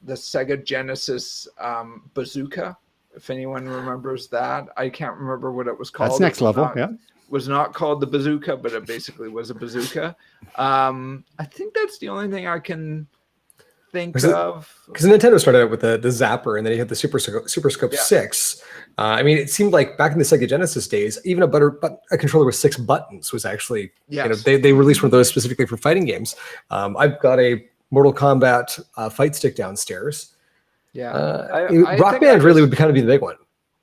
Sega Genesis bazooka, if anyone remembers that. I can't remember what it was called. That's next level, yeah. It was not called the bazooka, but it basically was a bazooka. I think that's the only thing I can think of, because Nintendo started out with the Zapper, and then you had the Super Scope 6. I mean, it seemed like back in the Sega Genesis days, even a controller with 6 buttons was actually, they released one of those specifically for fighting games. I've got a Mortal Kombat fight stick downstairs. Rock Band really would kind of be the big one.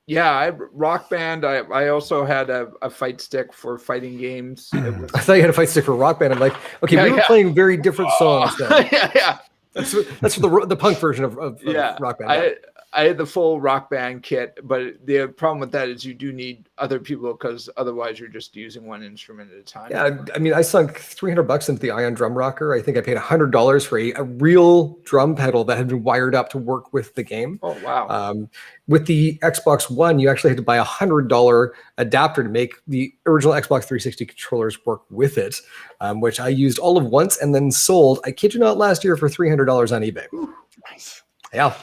Yeah, Rock Band. I also had a fight stick for fighting games. I thought you had a fight stick for Rock Band. I'm like, okay, we were playing very different songs then. Yeah. That's the punk version of Rock Band. I had the full Rock Band kit, but the problem with that is you do need other people, because otherwise you're just using one instrument at a time. Yeah, I mean, I sunk $300 into the Ion Drum Rocker. I think I paid $100 for a real drum pedal that had been wired up to work with the game. Oh, wow. With the Xbox One, you actually had to buy a $100 adapter to make the original Xbox 360 controllers work with it, which I used all of once and then sold, I kid you not, last year for $300 on eBay. Ooh, nice. Yeah.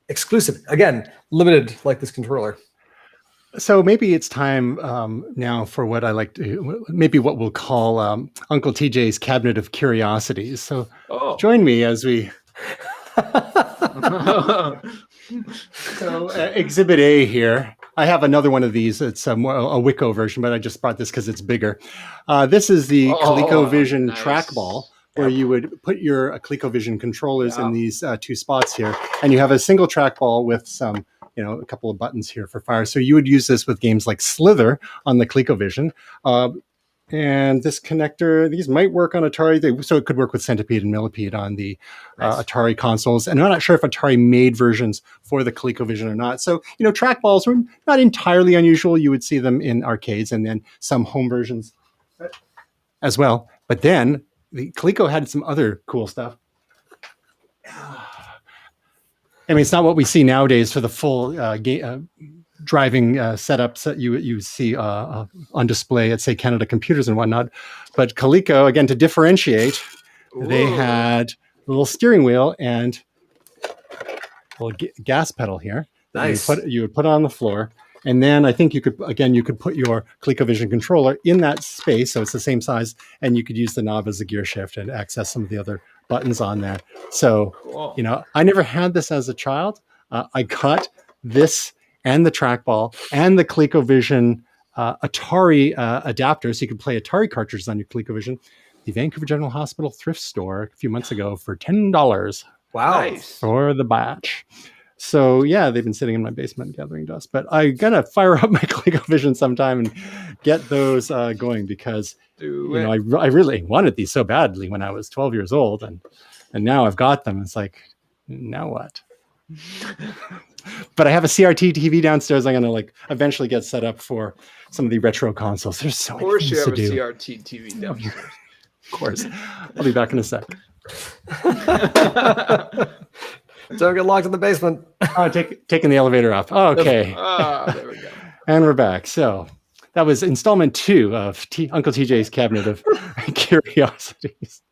Exclusive. Again, limited like this controller. So maybe it's time now for what I like to, maybe what we'll call Uncle TJ's Cabinet of Curiosities. So join me as we... So Exhibit A here. I have another one of these. It's a Wicco version, but I just brought this because it's bigger. This is the Colecovision Trackball, where you would put your ColecoVision controllers in these 2 spots here, and you have a single trackball with some, a couple of buttons here for fire. So you would use this with games like Slither on the ColecoVision. And this connector, these might work on Atari. So it could work with Centipede and Millipede on the Atari consoles. And I'm not sure if Atari made versions for the ColecoVision or not. So, trackballs were not entirely unusual. You would see them in arcades and then some home versions as well. But then the Coleco had some other cool stuff. I mean, it's not what we see nowadays for the full driving setups that you see on display at, say, Canada Computers and whatnot. But Coleco, again, to differentiate, they had a little steering wheel and a little gas pedal here. Nice. You would put it on the floor. And then I think you could put your ColecoVision controller in that space, so it's the same size, and you could use the knob as a gear shift and access some of the other buttons on there. So, cool. I never had this as a child. I got this and the trackball and the ColecoVision Atari adapter, so you could play Atari cartridges on your ColecoVision. The Vancouver General Hospital thrift store a few months ago for $10. Wow. Nice. For the batch. So yeah, they've been sitting in my basement gathering dust, but I gotta fire up my ColecoVision sometime and get those going, because I really wanted these so badly when I was 12 years old, and now I've got them. It's like, now what? But I have a CRT TV downstairs. I'm gonna eventually get set up for some of the retro consoles. There's so many things to do. Of course, you have a CRT TV downstairs. Of course, I'll be back in a sec. Don't get locked in the basement. Taking the elevator up. Okay. There we go. And we're back. So that was installment 2 of Uncle TJ's Cabinet of Curiosities.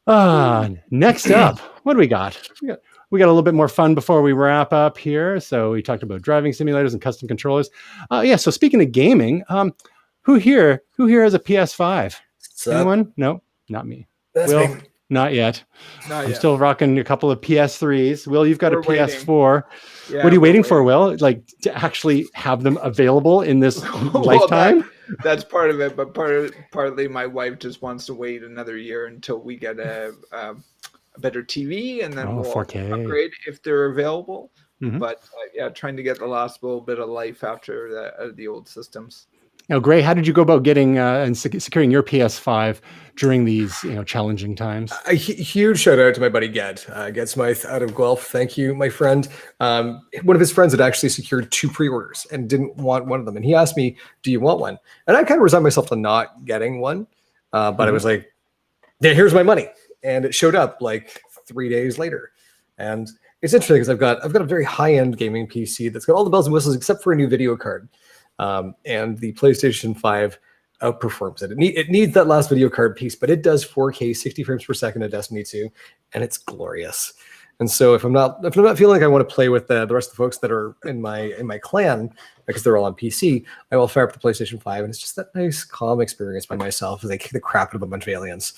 Next up, what do we got? We got a little bit more fun before we wrap up here. So we talked about driving simulators and custom controllers. Yeah. So speaking of gaming, who here has a PS5? Anyone? No, not me. That's Will, me. not yet. Not I'm yet. still rocking a couple of PS3s. Will, you've got We're a PS4. Yeah, What are you we're waiting for, Will? Like to actually have them available in this Well, lifetime? that's part of it, but partly my wife just wants to wait another year until we get a better TV, and then we'll 4K. upgrade if they're available. Mhm. But yeah, trying to get the last little bit of life after the old systems. Now, Gray, how did you go about getting and securing your PS5 during these challenging times? A huge shout out to my buddy Ged Smythe out of Guelph. Thank you, my friend. One of his friends had actually secured 2 pre-orders and didn't want one of them. And he asked me, do you want one? And I kind of resigned myself to not getting one. But I was like, yeah, here's my money. And it showed up like 3 days later. And it's interesting because I've got a very high-end gaming PC that's got all the bells and whistles except for a new video card. And the PlayStation 5 outperforms it. It needs that last video card piece, but it does 4K 60 frames per second at Destiny 2, and it's glorious. And so if I'm not feeling like I want to play with the rest of the folks that are in my clan, because they're all on PC, I will fire up the PlayStation 5, and it's just that nice, calm experience by myself as I kick the crap out of a bunch of aliens.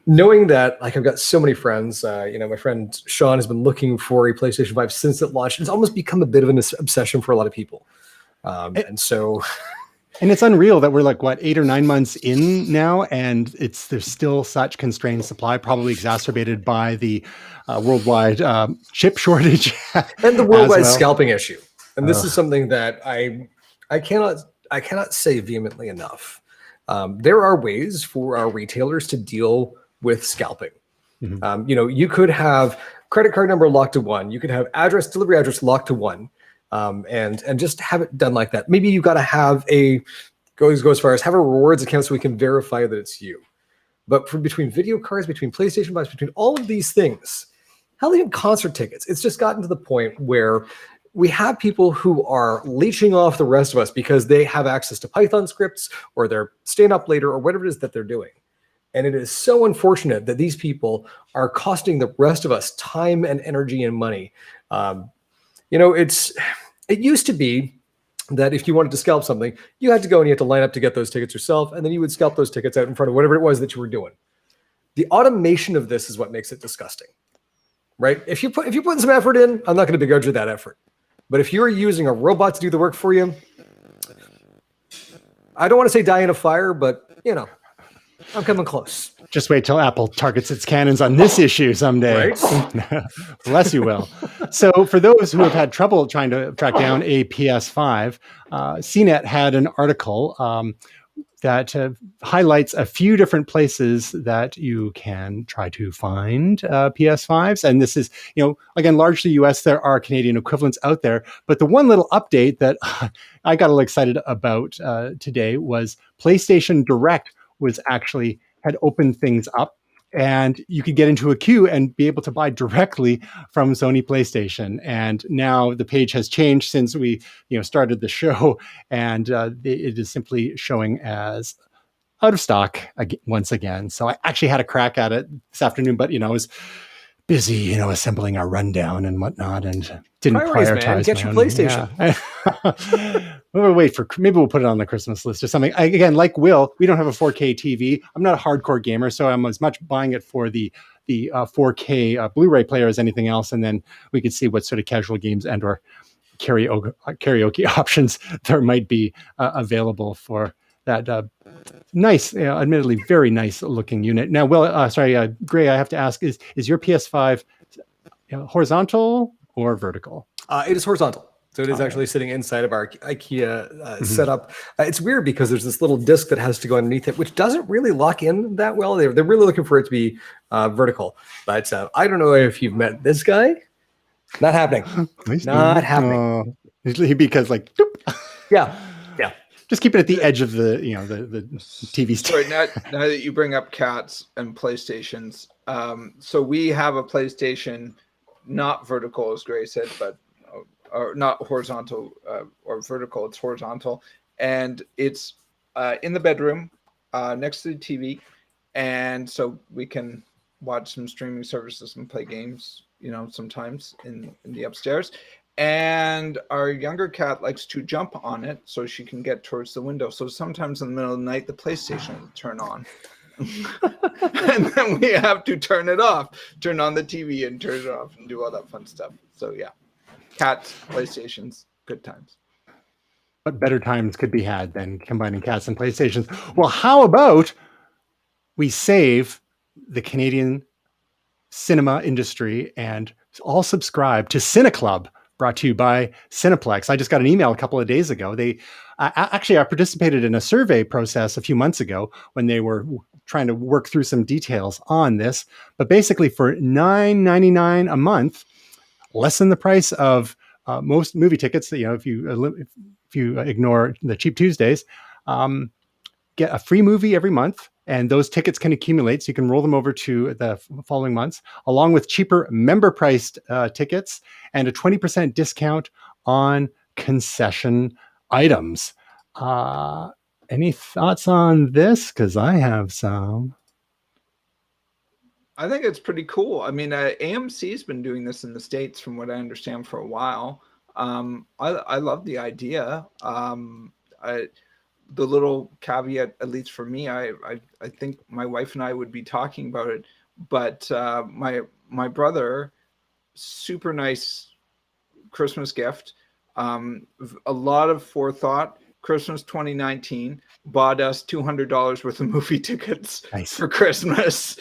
Knowing that, like, I've got so many friends. My friend Sean has been looking for a PlayStation 5 since it launched. It's almost become a bit of an obsession for a lot of people. And it's unreal that we're like 8 or 9 months in now, and there's still such constrained supply, probably exacerbated by the worldwide chip shortage and the worldwide scalping issue. And this is something that I cannot say vehemently enough. There are ways for our retailers to deal with scalping. Mm-hmm. You could have credit card number locked to 1. You could have delivery address locked to 1. And just have it done like that. Maybe you've got to have go as far as have a rewards account so we can verify that it's you. But between video cards, between PlayStation 5s, between all of these things, hell, even concert tickets, it's just gotten to the point where we have people who are leeching off the rest of us because they have access to Python scripts or they're staying up later or whatever it is that they're doing. And it is so unfortunate that these people are costing the rest of us time and energy and money. It used to be that if you wanted to scalp something, you had to go and you had to line up to get those tickets yourself, and then you would scalp those tickets out in front of whatever it was that you were doing. The automation of this is what makes it disgusting, right? If you're putting some effort in, I'm not going to begrudge you that effort. But if you're using a robot to do the work for you, I don't want to say die in a fire, but I'm coming close. Just wait till Apple targets its cannons on this issue someday. Right? Bless you, Will. So for those who have had trouble trying to track down a PS5, CNET had an article that highlights a few different places that you can try to find PS5s. And this is, again, largely US. There are Canadian equivalents out there. But the one little update that I got a little excited about today was PlayStation Direct had opened things up, and you could get into a queue and be able to buy directly from Sony PlayStation. And now the page has changed since we started the show, and it is simply showing as out of stock once again. So I actually had a crack at it this afternoon, but I was busy, assembling our rundown and whatnot, and didn't prioritize. Man. Get your PlayStation. Yeah. Maybe we'll put it on the Christmas list or something. Again, like Will, we don't have a 4K TV. I'm not a hardcore gamer, so I'm as much buying it for the 4K Blu-ray player as anything else, and then we could see what sort of casual games and or karaoke options there might be available for that nice, admittedly very nice looking unit. Now, Will, Gray, I have to ask: is your PS5 horizontal or vertical? It is horizontal. So it is actually sitting inside of our IKEA setup. It's weird because there's this little disc that has to go underneath it, which doesn't really lock in that well. They're really looking for it to be vertical. But I don't know if you've met this guy. Not happening. Not happening. Because yeah. Just keep it at the edge of the the TV stand. Now that you bring up cats and PlayStations, so we have a PlayStation, not vertical as Gray said, but or not horizontal or vertical. It's horizontal, and it's in the bedroom next to the TV, and so we can watch some streaming services and play games, sometimes in the upstairs. And our younger cat likes to jump on it so she can get towards the window. So sometimes in the middle of the night, the PlayStation will turn on. And then we have to turn it off, turn on the TV and turn it off and do all that fun stuff. So yeah, cats, PlayStations, good times. What better times could be had than combining cats and PlayStations? Well, how about we save the Canadian cinema industry and all subscribe to CineClub, brought to you by Cineplex. I just got an email a couple of days ago. I participated in a survey process a few months ago when they were trying to work through some details on this. But basically, for $9.99 a month, less than the price of most movie tickets, if you ignore the cheap Tuesdays, get a free movie every month. And those tickets can accumulate, so you can roll them over to the following months, along with cheaper member-priced tickets and a 20% discount on concession items. Any thoughts on this? Because I have some. I think it's pretty cool. I mean, AMC's been doing this in the States, from what I understand, for a while. I love the idea. The little caveat, at least for me, I think my wife and I would be talking about it, but my brother, super nice Christmas gift, a lot of forethought. Christmas 2019, bought us $200 worth of movie tickets for Christmas.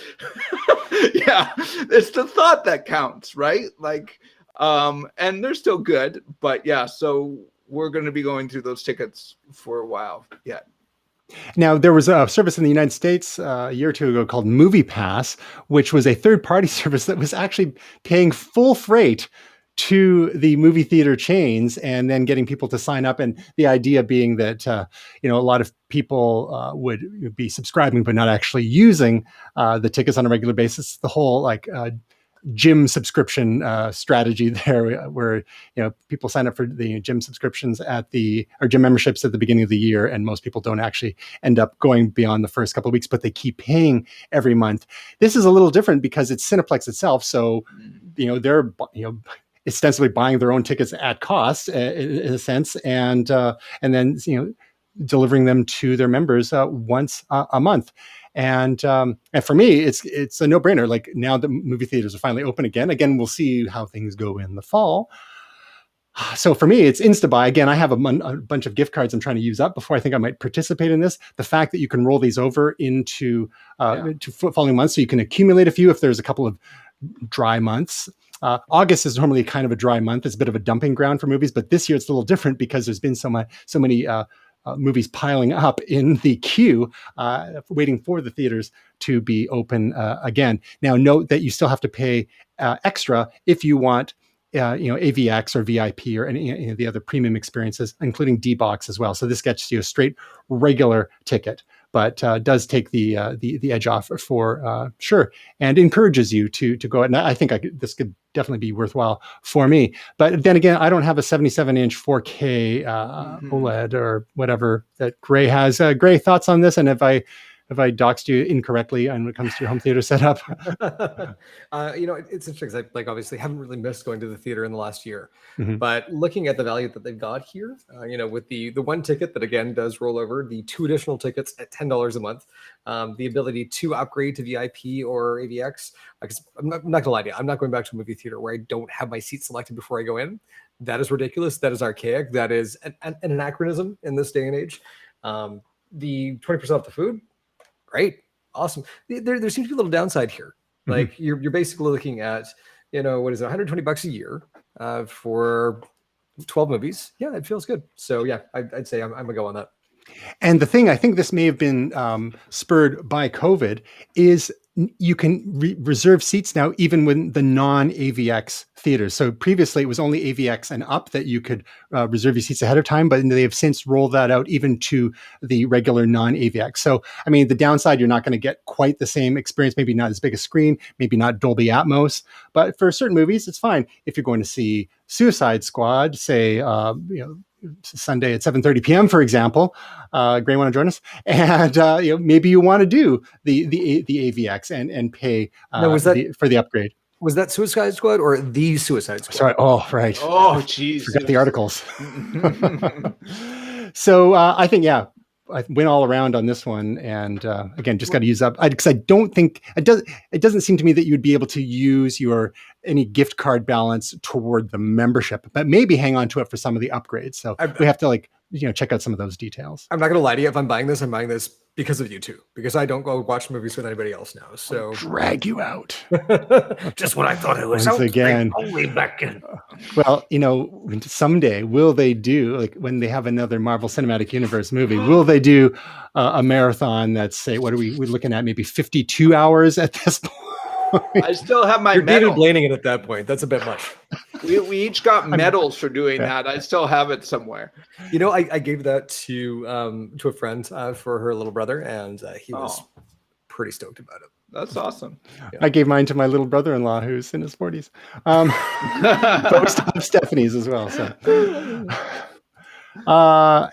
Yeah, it's the thought that counts, right? Like, and they're still good, but yeah, so we're going to be going through those tickets for a while yet. Now, there was a service in the United States a year or two ago called Movie Pass, which was a third-party service that was actually paying full freight to the movie theater chains and then getting people to sign up. And the idea being that, a lot of people would be subscribing but not actually using the tickets on a regular basis. The whole gym subscription strategy there, where people sign up for the gym subscriptions or gym memberships at the beginning of the year, and most people don't actually end up going beyond the first couple of weeks, but they keep paying every month. This is a little different because it's Cineplex itself, so they're ostensibly buying their own tickets at cost in a sense, and then delivering them to their members once a month. And for me, it's a no-brainer. Like, now the movie theaters are finally open again. Again, we'll see how things go in the fall. So for me, it's Instabuy. Again, I have a bunch of gift cards I'm trying to use up before I think I might participate in this. The fact that you can roll these over into to following months, so you can accumulate a few if there's a couple of dry months. August is normally kind of a dry month. It's a bit of a dumping ground for movies, but this year it's a little different because there's been so many movies piling up in the queue, waiting for the theaters to be open again. Now, note that you still have to pay extra if you want, AVX or VIP or any of the other premium experiences, including D-Box as well. So this gets you a straight regular ticket, but does take the edge off for sure, and encourages you to go. And I think this could definitely be worthwhile for me. But then again, I don't have a 77-inch 4K OLED or whatever that Gray has. Gray, thoughts on this? And if I doxed you incorrectly when it comes to your home theater setup? It's interesting because I obviously haven't really missed going to the theater in the last year. Mm-hmm. But looking at the value that they've got here, with the one ticket that again does roll over, the 2 additional tickets at $10 a month, the ability to upgrade to VIP or AVX. I'm not going to lie to you, I'm not going back to a movie theater where I don't have my seat selected before I go in. That is ridiculous. That is archaic. That is an anachronism in this day and age. The 20% off the food, great, awesome. There seems to be a little downside here. Like, mm-hmm. you're basically looking at, what is it, $120 a year for 12 movies. Yeah, it feels good. So yeah, I'd say I'm gonna go on that. And the thing, I think this may have been spurred by COVID, is you can reserve seats now even when the non-AVX theaters. So previously it was only AVX and up that you could reserve your seats ahead of time, but they have since rolled that out even to the regular non-AVX. So, I mean, the downside, you're not going to get quite the same experience, maybe not as big a screen, maybe not Dolby Atmos, but for certain movies, it's fine. If you're going to see Suicide Squad, say, Sunday at 7:30 p.m., for example. Gray, want to join us? And maybe you want to do the AVX and pay Now, for the upgrade. Was that Suicide Squad or the Suicide Squad? Sorry. Oh, right. Oh, geez. Forgot the articles. So I think, I went all around on this one, and again, just got to use up because I don't think it doesn't seem to me that you'd be able to use any gift card balance toward the membership, but maybe hang on to it for some of the upgrades. So we have to check out some of those details. I'm not going to lie to you. If I'm buying this because of you two, because I don't go watch movies with anybody else now. So drag you out. Just when I thought it was once again. Only back in. Well, someday will they do, when they have another Marvel Cinematic Universe movie? Will they do a marathon that's, say, what are we're looking at? Maybe 52 hours at this point. I still have my You're medal. David Blaning it at that point. That's a bit much. We each got medals for doing that. I still have it somewhere. I gave that to a friend for her little brother, and he was pretty stoked about it. That's awesome. Yeah. I gave mine to my little brother-in-law who's in his 40s. But we still have Stephanie's as well. So.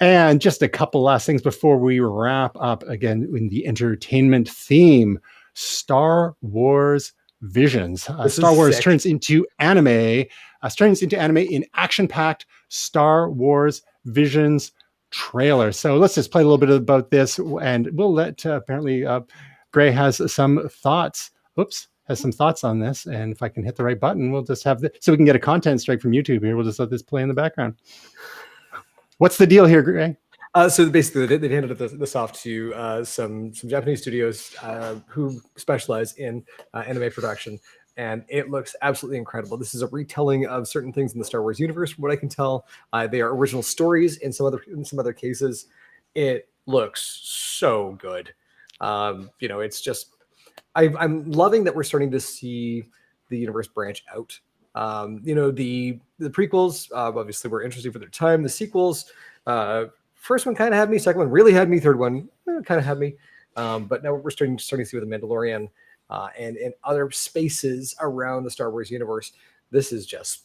And just a couple last things before we wrap up. Again, in the entertainment theme, Star Wars Visions. Star Wars turns into anime. In action-packed Star Wars Visions trailer. So let's just play a little bit about this, and we'll let apparently Gray has some thoughts. Has some thoughts on this, and if I can hit the right button, we'll just have so we can get a content strike from YouTube here. We'll just let this play in the background. What's the deal here, Gray? So basically, they handed this off to some Japanese studios who specialize in anime production, and it looks absolutely incredible. This is a retelling of certain things in the Star Wars universe. From what I can tell, they are original stories in some other cases. It looks so good. It's just I'm loving that we're starting to see the universe branch out. The prequels obviously were interesting for their time. The sequels. First one kind of had me. Second one really had me. Third one kind of had me. But now we're starting to see with The Mandalorian and in other spaces around the Star Wars universe. This is just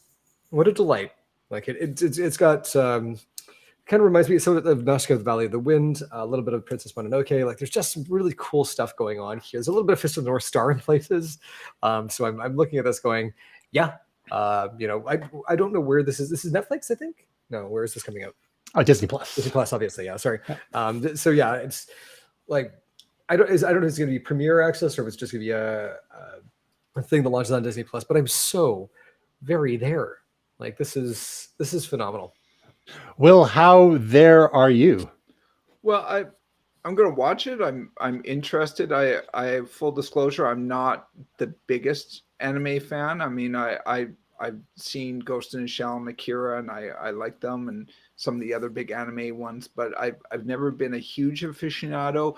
what a delight. Like it's got kind of reminds me of some of the Massacre of the Valley of the Wind, a little bit of Princess Mononoke. Like there's just some really cool stuff going on here. There's a little bit of Fist of the North Star in places. So I'm looking at this going, yeah. I don't know where this is. This is Netflix, I think. No, where is this coming out? Oh, Disney Plus. Disney Plus, obviously. Yeah, sorry. So yeah, it's like I don't know if it's going to be premiere access or if it's just going to be a thing that launches on Disney Plus. But I'm so very there. Like this is phenomenal. Will, how there are you? Well, I'm going to watch it. I'm interested. I full disclosure, I'm not the biggest anime fan. I mean, I've seen Ghost in the Shell and Akira, and I like them, and some of the other big anime ones, but I've never been a huge aficionado.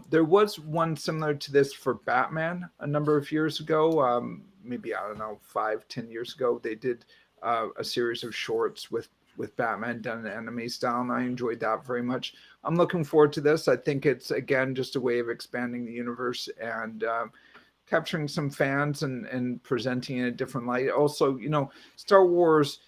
There was one similar to this for Batman a number of years ago. Maybe, I don't know, 5-10 years ago. They did a series of shorts with Batman done in anime style, and I enjoyed that very much. I'm looking forward to this. I think it's, again, just a way of expanding the universe and capturing some fans and presenting in a different light. Also, Star Wars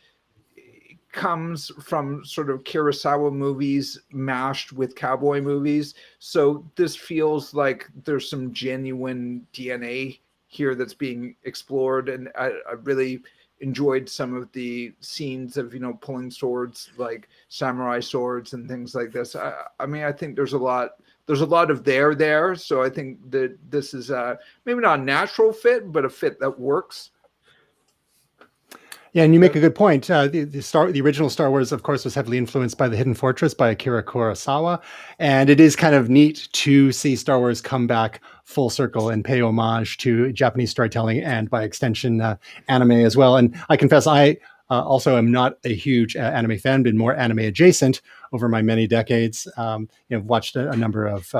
comes from sort of Kurosawa movies mashed with cowboy movies. So this feels like there's some genuine DNA here that's being explored. And I really enjoyed some of the scenes of, pulling swords, like samurai swords and things like this. I mean, I think there's a lot of there. So I think that this is maybe not a natural fit, but a fit that works. Yeah, and you make a good point. The original Star Wars, of course, was heavily influenced by The Hidden Fortress by Akira Kurosawa. And it is kind of neat to see Star Wars come back full circle and pay homage to Japanese storytelling and, by extension, anime as well. And I confess, I also am not a huge anime fan, been more anime adjacent over my many decades. Watched a number of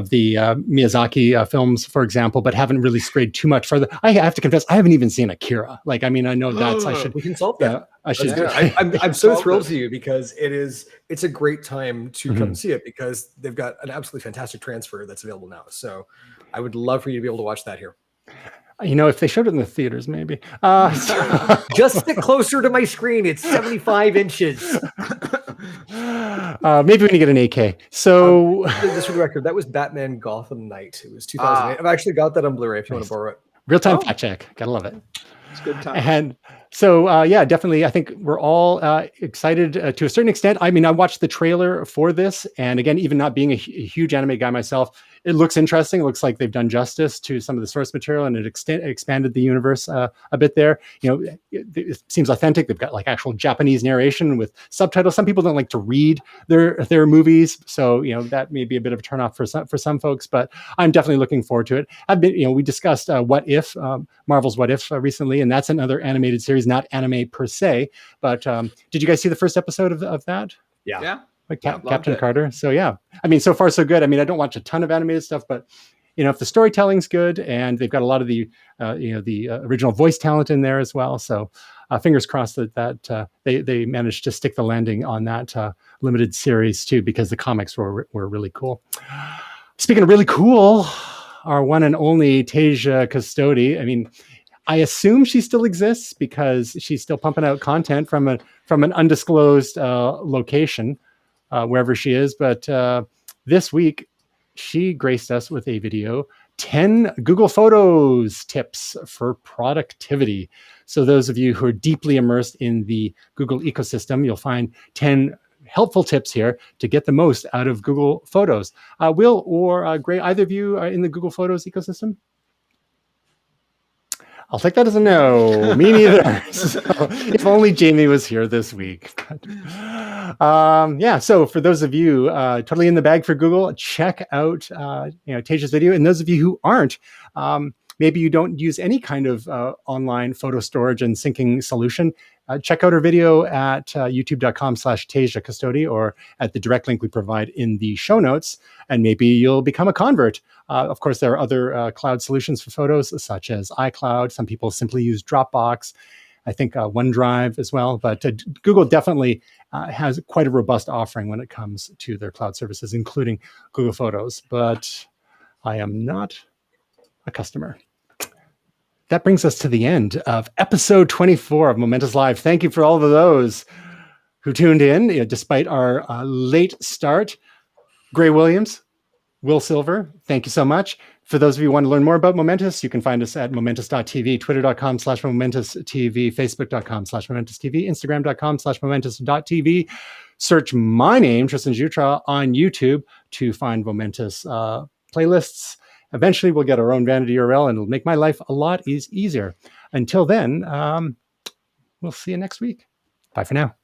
the Miyazaki films, for example, but haven't really strayed too much further. I have to confess, I haven't even seen Akira. Like, I mean, I know that's, I should. We can solve that. I should. I'm so thrilled to you because it's a great time to come and see it because they've got an absolutely fantastic transfer that's available now. So I would love for you to be able to watch that here. If they showed it in the theaters, maybe. Just sit closer to my screen. It's 75 inches. Maybe we need to get an 8K. So, just for the record, that was Batman Gotham Knight. It was 2008. I've actually got that on Blu-ray if you want to borrow it. Real-time fact check. Gotta love it. It's good time. And so, definitely. I think we're all excited to a certain extent. I mean, I watched the trailer for this, and again, even not being a huge anime guy myself, it looks interesting. It looks like they've done justice to some of the source material, and it expanded the universe a bit there. It seems authentic. They've got like actual Japanese narration with subtitles. Some people don't like to read their movies, so that may be a bit of a turnoff for some folks. But I'm definitely looking forward to it. We discussed What If, Marvel's What If recently, and that's another animated series, not anime per se. But did you guys see the first episode of that? Yeah. Like Captain Carter. So so far so good. I mean, I don't watch a ton of animated stuff, but if the storytelling's good and they've got a lot of the original voice talent in there as well. So fingers crossed that they managed to stick the landing on that limited series too, because the comics were really cool. Speaking of really cool, our one and only Tasia Custodi. I mean, I assume she still exists because she's still pumping out content from an undisclosed location. Wherever she is. But this week, she graced us with a video, 10 Google Photos tips for productivity. So those of you who are deeply immersed in the Google ecosystem, you'll find 10 helpful tips here to get the most out of Google Photos. Will or Gray, either of you are in the Google Photos ecosystem? I'll take that as a no. Me neither. So, if only Jamie was here this week. So for those of you totally in the bag for Google, check out Tasia's video. And those of you who aren't, maybe you don't use any kind of online photo storage and syncing solution, check out our video at youtube.com/Tasia Custodi or at the direct link we provide in the show notes, and maybe you'll become a convert. Of course, there are other cloud solutions for photos, such as iCloud. Some people simply use Dropbox. I think OneDrive as well. But Google definitely has quite a robust offering when it comes to their cloud services, including Google Photos. But I am not a customer. That brings us to the end of episode 24 of Momentous Live. Thank you for all of those who tuned in, despite our late start. Gray Williams, Will Silver, thank you so much. For those of you who want to learn more about Momentous, you can find us at momentous.tv, twitter.com/momentous.tv, facebook.com/momentous.tv, instagram.com/momentous.tv. Search my name, Tristan Jutra, on YouTube to find Momentous playlists. Eventually, we'll get our own vanity URL, and it'll make my life a lot easier. Until then, we'll see you next week. Bye for now.